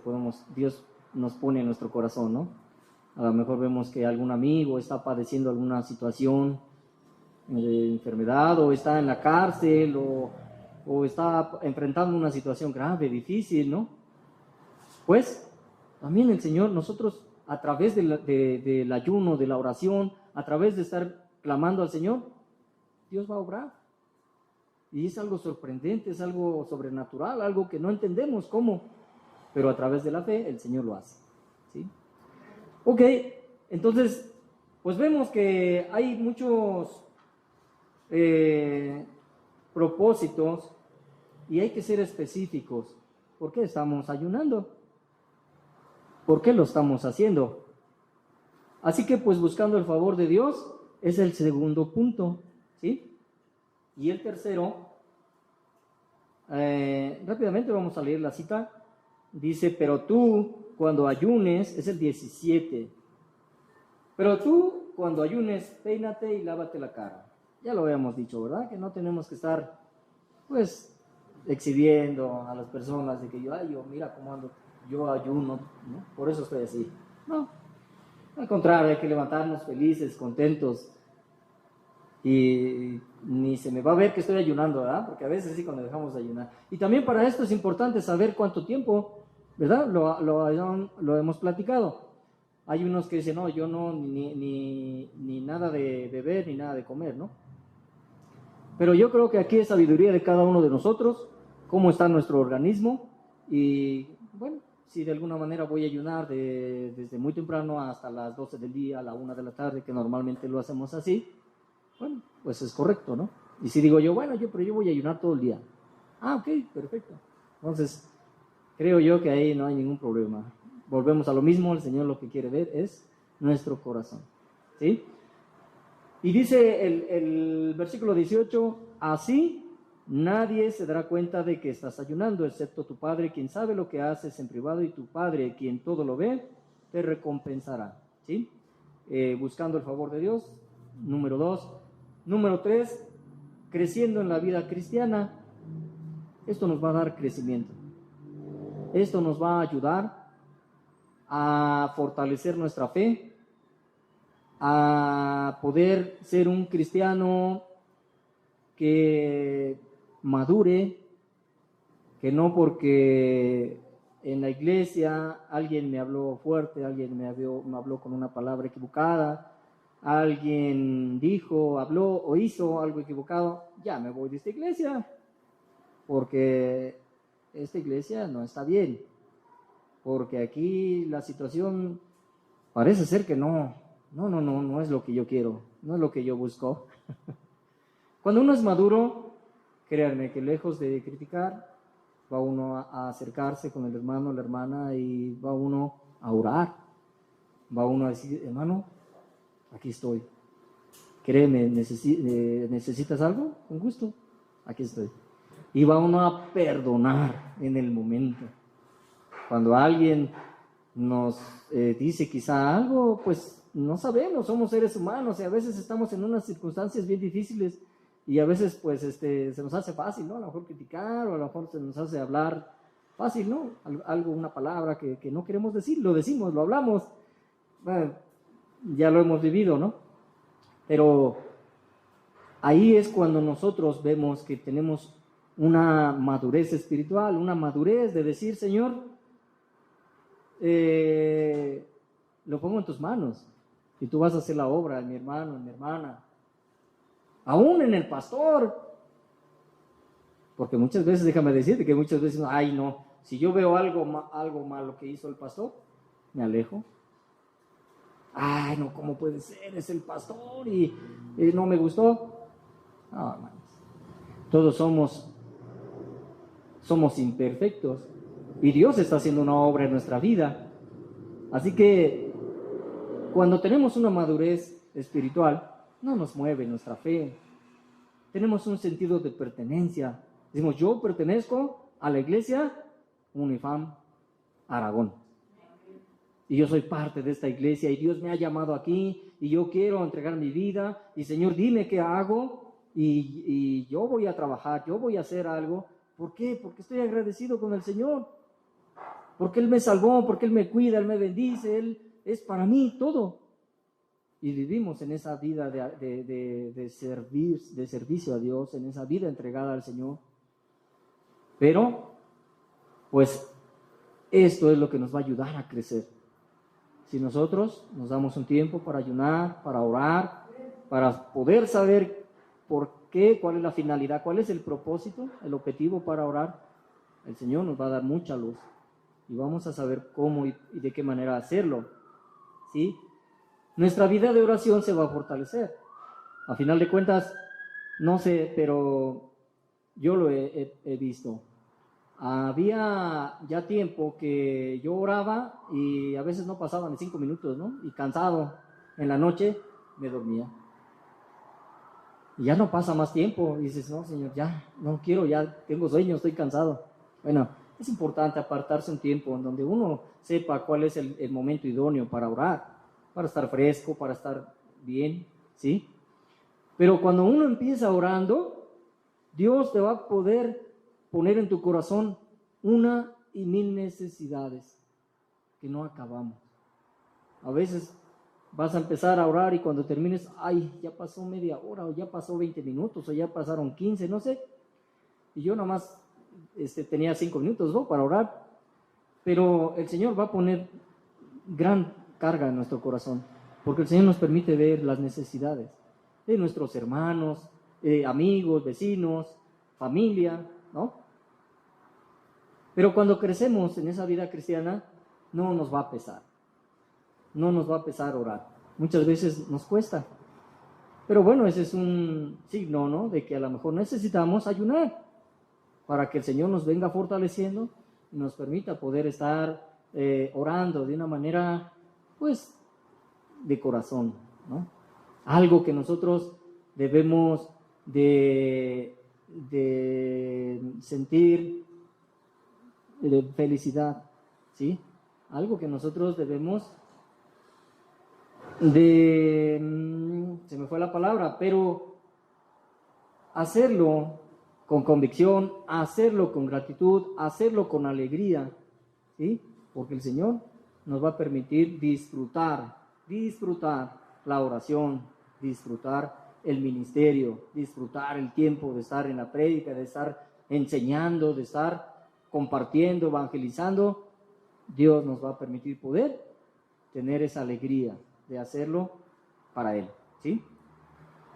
Dios nos pone en nuestro corazón, ¿no? A lo mejor vemos que algún amigo está padeciendo alguna situación de enfermedad, o está en la cárcel, o está enfrentando una situación grave, difícil, ¿no? Pues también el Señor, nosotros a través del ayuno, de la oración, a través de estar clamando al Señor, Dios va a obrar. Y es algo sorprendente, es algo sobrenatural, algo que no entendemos cómo, pero a través de la fe el Señor lo hace, ¿sí? Ok, entonces, pues vemos que hay muchos propósitos y hay que ser específicos. ¿Por qué estamos ayunando? ¿Por qué lo estamos haciendo? Así que pues buscando el favor de Dios es el segundo punto, ¿sí? Y el tercero, rápidamente vamos a leer la cita. Dice, pero tú cuando ayunes, es el 17. Pero tú cuando ayunes, peínate y lávate la cara. Ya lo habíamos dicho, ¿verdad? Que no tenemos que estar, pues, exhibiendo a las personas de que yo mira cómo ando, yo ayuno, ¿no? Por eso estoy así. No, al contrario, hay que levantarnos felices, contentos, y ni se me va a ver que estoy ayunando, ¿verdad? Porque a veces sí, cuando dejamos de ayunar. Y también para esto es importante saber cuánto tiempo, ¿verdad? Lo hemos platicado. Hay unos que dicen, no, yo no, ni nada de beber, ni nada de comer, ¿no? Pero yo creo que aquí es sabiduría de cada uno de nosotros, cómo está nuestro organismo, y bueno, si de alguna manera voy a ayunar desde muy temprano hasta las 12 del día, a la 1 de la tarde, que normalmente lo hacemos así, bueno, pues es correcto, ¿no? Y si digo yo, bueno, pero yo voy a ayunar todo el día. Ok, perfecto. Entonces, creo yo que ahí no hay ningún problema. Volvemos a lo mismo, el Señor lo que quiere ver es nuestro corazón, ¿sí? Y dice el versículo 18, así nadie se dará cuenta de que estás ayunando, excepto tu Padre, quien sabe lo que haces en privado, y tu Padre, quien todo lo ve, te recompensará, ¿sí? Buscando el favor de Dios, número 2. Número 3, creciendo en la vida cristiana, esto nos va a dar crecimiento. Esto nos va a ayudar a fortalecer nuestra fe, a poder ser un cristiano que madure, que no porque en la iglesia alguien me habló fuerte, alguien me habló con una palabra equivocada, alguien dijo, habló o hizo algo equivocado, ya me voy de esta iglesia, porque esta iglesia no está bien, porque aquí la situación parece ser que no es lo que yo quiero, no es lo que yo busco. Cuando uno es maduro, créanme que lejos de criticar, va uno a acercarse con el hermano, la hermana, y va uno a orar, va uno a decir, hermano, aquí estoy, créeme, ¿necesitas algo? Con gusto, aquí estoy. Y va uno a perdonar en el momento. Cuando alguien nos dice quizá algo, pues no sabemos, somos seres humanos y a veces estamos en unas circunstancias bien difíciles y a veces pues se nos hace fácil, ¿no? A lo mejor criticar o a lo mejor se nos hace hablar fácil, ¿no? Algo, una palabra que no queremos decir, lo decimos, lo hablamos, bueno, ya lo hemos vivido, ¿no? Pero ahí es cuando nosotros vemos que tenemos una madurez espiritual, una madurez de decir, Señor, lo pongo en tus manos y tú vas a hacer la obra en mi hermano, en mi hermana, aún en el pastor, porque muchas veces, déjame decirte que muchas veces, ay no, si yo veo algo malo que hizo el pastor, me alejo. Ay no, ¿cómo puede ser? Es el pastor y no me gustó. No, hermanos, todos somos imperfectos y Dios está haciendo una obra en nuestra vida. Así que cuando tenemos una madurez espiritual, no nos mueve nuestra fe. Tenemos un sentido de pertenencia. Decimos, yo pertenezco a la iglesia Unifam Aragón. Y yo soy parte de esta iglesia y Dios me ha llamado aquí y yo quiero entregar mi vida. Y Señor, dime qué hago y yo voy a trabajar, yo voy a hacer algo. ¿Por qué? Porque estoy agradecido con el Señor. Porque Él me salvó, porque Él me cuida, Él me bendice, Él es para mí todo. Y vivimos en esa vida de servicio a Dios, en esa vida entregada al Señor. Pero, pues, esto es lo que nos va a ayudar a crecer. Si nosotros nos damos un tiempo para ayunar, para orar, para poder saber por qué, cuál es la finalidad, cuál es el propósito, el objetivo para orar, el Señor nos va a dar mucha luz. Y vamos a saber cómo y de qué manera hacerlo, ¿sí? Nuestra vida de oración se va a fortalecer. A final de cuentas, no sé, pero yo lo he visto. Había ya tiempo que yo oraba y a veces no pasaban 5 minutos, ¿no? Y cansado en la noche me dormía. Y ya no pasa más tiempo. Y dices, no, Señor, ya no quiero, ya tengo sueño, estoy cansado. Bueno, es importante apartarse un tiempo en donde uno sepa cuál es el momento idóneo para orar, para estar fresco, para estar bien, ¿sí? Pero cuando uno empieza orando, Dios te va a poder poner en tu corazón 1 y 1000 necesidades que no acabamos. A veces vas a empezar a orar y cuando termines, ay, ya pasó media hora, o ya pasó 20 minutos, o ya pasaron 15, no sé. Y yo nomás tenía 5 minutos, ¿no?, para orar. Pero el Señor va a poner gran carga en nuestro corazón, porque el Señor nos permite ver las necesidades de nuestros hermanos, amigos, vecinos, familia, ¿no? Pero cuando crecemos en esa vida cristiana, no nos va a pesar. No nos va a pesar orar. Muchas veces nos cuesta. Pero bueno, ese es un signo, ¿no?, de que a lo mejor necesitamos ayunar para que el Señor nos venga fortaleciendo y nos permita poder estar orando de una manera, pues, de corazón, ¿no? Algo que nosotros debemos de sentir de felicidad, ¿sí? Algo que nosotros debemos se me fue la palabra, pero hacerlo con convicción, hacerlo con gratitud, hacerlo con alegría, ¿sí? Porque el Señor nos va a permitir disfrutar la oración, disfrutar el ministerio, disfrutar el tiempo de estar en la prédica, de estar enseñando, de estar compartiendo, evangelizando. Dios nos va a permitir poder tener esa alegría de hacerlo para Él, ¿sí?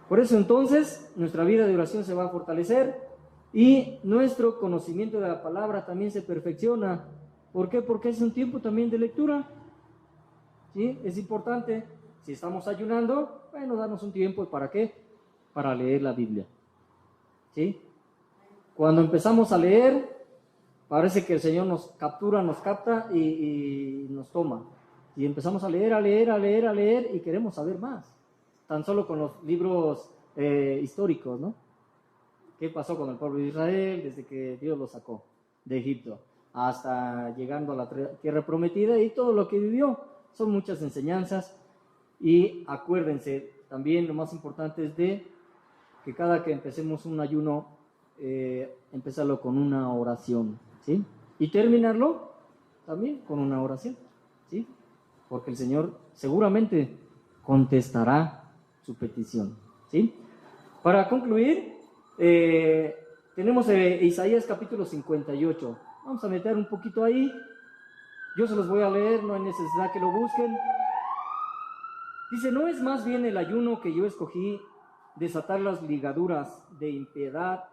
Por eso entonces nuestra vida de oración se va a fortalecer y nuestro conocimiento de la palabra también se perfecciona. ¿Por qué? Porque es un tiempo también de lectura, ¿sí? Es importante, si estamos ayunando, bueno, darnos un tiempo, ¿para qué? Para leer la Biblia, ¿sí? Cuando empezamos a leer, parece que el Señor nos captura, nos capta y nos toma. Y empezamos a leer y queremos saber más. Tan solo con los libros históricos, ¿no? ¿Qué pasó con el pueblo de Israel desde que Dios lo sacó de Egipto hasta llegando a la tierra prometida y todo lo que vivió? Son muchas enseñanzas. Y acuérdense, también lo más importante es de que cada que empecemos un ayuno, empezarlo con una oración, ¿sí? Y terminarlo también con una oración, ¿sí? Porque el Señor seguramente contestará su petición, ¿sí? Para concluir, tenemos Isaías capítulo 58. Vamos a meter un poquito ahí. Yo se los voy a leer, no hay necesidad que lo busquen. Dice: ¿no es más bien el ayuno que yo escogí, desatar las ligaduras de impiedad,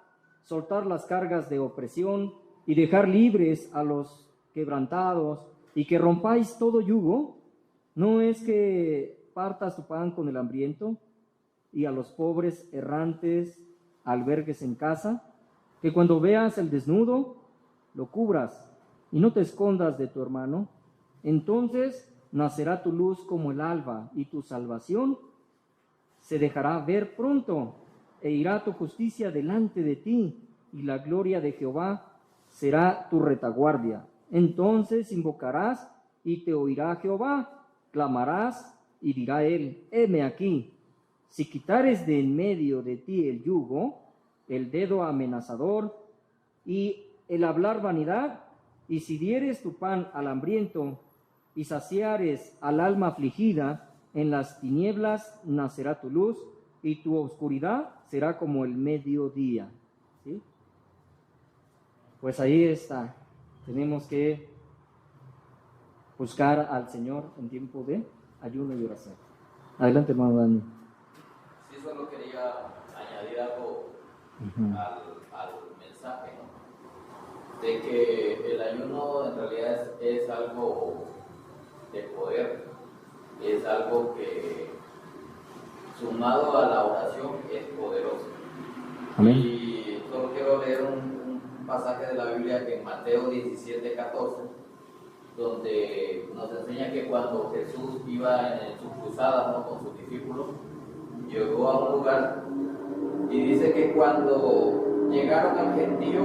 soltar las cargas de opresión y dejar libres a los quebrantados, y que rompáis todo yugo? ¿No es que partas tu pan con el hambriento y a los pobres errantes albergues en casa? Que cuando veas el desnudo lo cubras y no te escondas de tu hermano. Entonces nacerá tu luz como el alba y tu salvación se dejará ver pronto, e irá tu justicia delante de ti, y la gloria de Jehová será tu retaguardia. Entonces invocarás y te oirá Jehová, clamarás y dirá él: heme aquí. Si quitares de en medio de ti el yugo, el dedo amenazador y el hablar vanidad, y si dieres tu pan al hambriento y saciares al alma afligida, en las tinieblas nacerá tu luz y tu oscuridad será como el mediodía, ¿sí? Pues ahí está. Tenemos que buscar al Señor en tiempo de ayuno y oración. Adelante, hermano Dani. Sí, solo quería añadir algo al mensaje, ¿no? De que el ayuno en realidad es algo de poder, es algo que sumado a la oración es poderoso. Amén. Y solo quiero leer un pasaje de la Biblia en Mateo 17:14, donde nos enseña que cuando Jesús iba en su cruzada, ¿no?, con sus discípulos, llegó a un lugar y dice que cuando llegaron al gentío,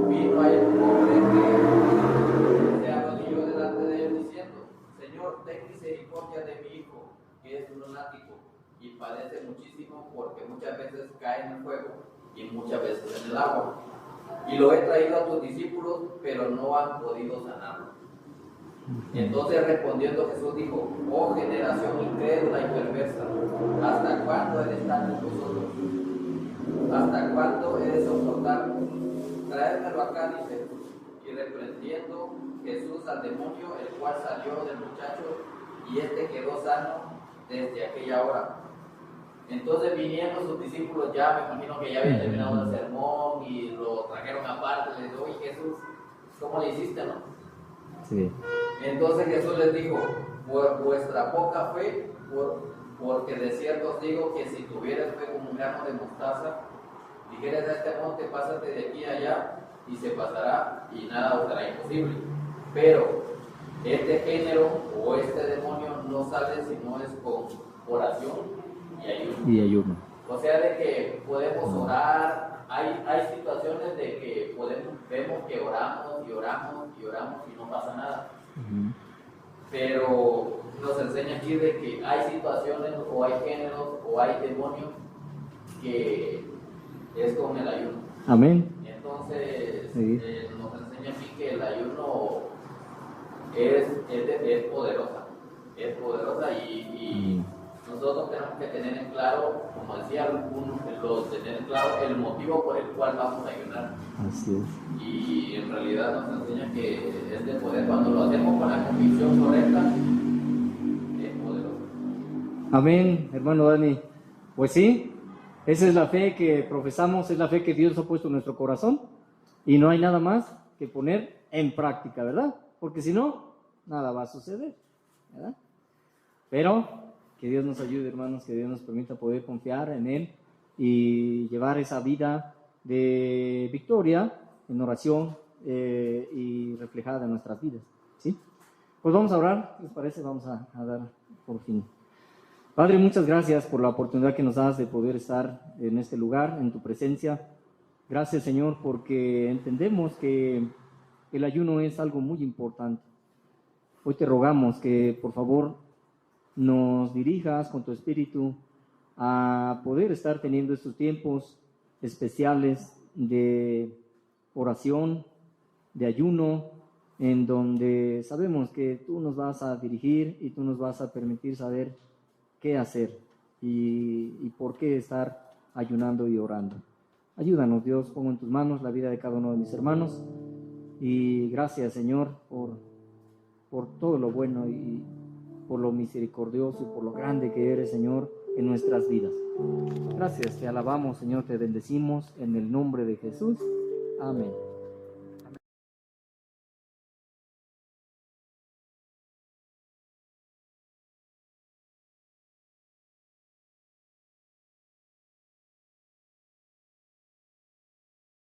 vino a él un hombre que se arrodilló delante de él diciendo: Señor, ten misericordia de mi hijo, que es lunático y padece muchísimo, porque muchas veces cae en el fuego y muchas veces en el agua. Y lo he traído a tus discípulos, pero no han podido sanarlo. Entonces respondiendo Jesús dijo: oh generación incrédula y perversa, ¿hasta cuándo he de estar con vosotros? ¿Hasta cuándo he de soportar? Traédmelo acá, dice. Y reprendiendo Jesús al demonio, el cual salió del muchacho, y este quedó sano desde aquella hora. Entonces, viniendo sus discípulos, ya me imagino que ya habían terminado el sermón y lo trajeron aparte, les dijo: oye Jesús, ¿cómo le hiciste, no? Sí. Entonces Jesús les dijo: por vuestra poca fe, porque de cierto os digo que si tuvieras fe como un grano de mostaza, dijeras a este monte: pásate de aquí a allá, y se pasará, y nada os será imposible. Pero este género o este demonio no sale si no es con oración y ayuno. O sea, de que podemos orar. Hay situaciones de que vemos que oramos y no pasa nada. Pero nos enseña aquí de que hay situaciones o hay géneros o hay demonios que es con el ayuno. Amén. Entonces, Sí. nos enseña aquí que el ayuno es poderosa. Es poderosa y nosotros tenemos que tener en claro, como decía algunos, tener en claro el motivo por el cual vamos a ayunar. Así es. Y en realidad nos enseña que es de poder. Cuando lo hacemos con la convicción correcta, es poderoso. Amén, hermano Dani. Pues sí, esa es la fe que profesamos, es la fe que Dios ha puesto en nuestro corazón y no hay nada más que poner en práctica, ¿verdad? Porque si no, nada va a suceder, ¿verdad? Pero que Dios nos ayude, hermanos, que Dios nos permita poder confiar en Él y llevar esa vida de victoria en oración y reflejada en nuestras vidas, ¿sí? Pues vamos a orar, ¿qué les parece? Vamos a dar por fin. Padre, muchas gracias por la oportunidad que nos das de poder estar en este lugar, en tu presencia. Gracias, Señor, porque entendemos que el ayuno es algo muy importante. Hoy te rogamos que, por favor, nos dirijas con tu Espíritu a poder estar teniendo estos tiempos especiales de oración, de ayuno, en donde sabemos que tú nos vas a dirigir y tú nos vas a permitir saber qué hacer y por qué estar ayunando y orando. Ayúdanos, Dios, pongo en tus manos la vida de cada uno de mis hermanos y gracias, Señor, por todo lo bueno y por lo misericordioso y por lo grande que eres, Señor, en nuestras vidas. Gracias, te alabamos, Señor, te bendecimos en el nombre de Jesús. Amén.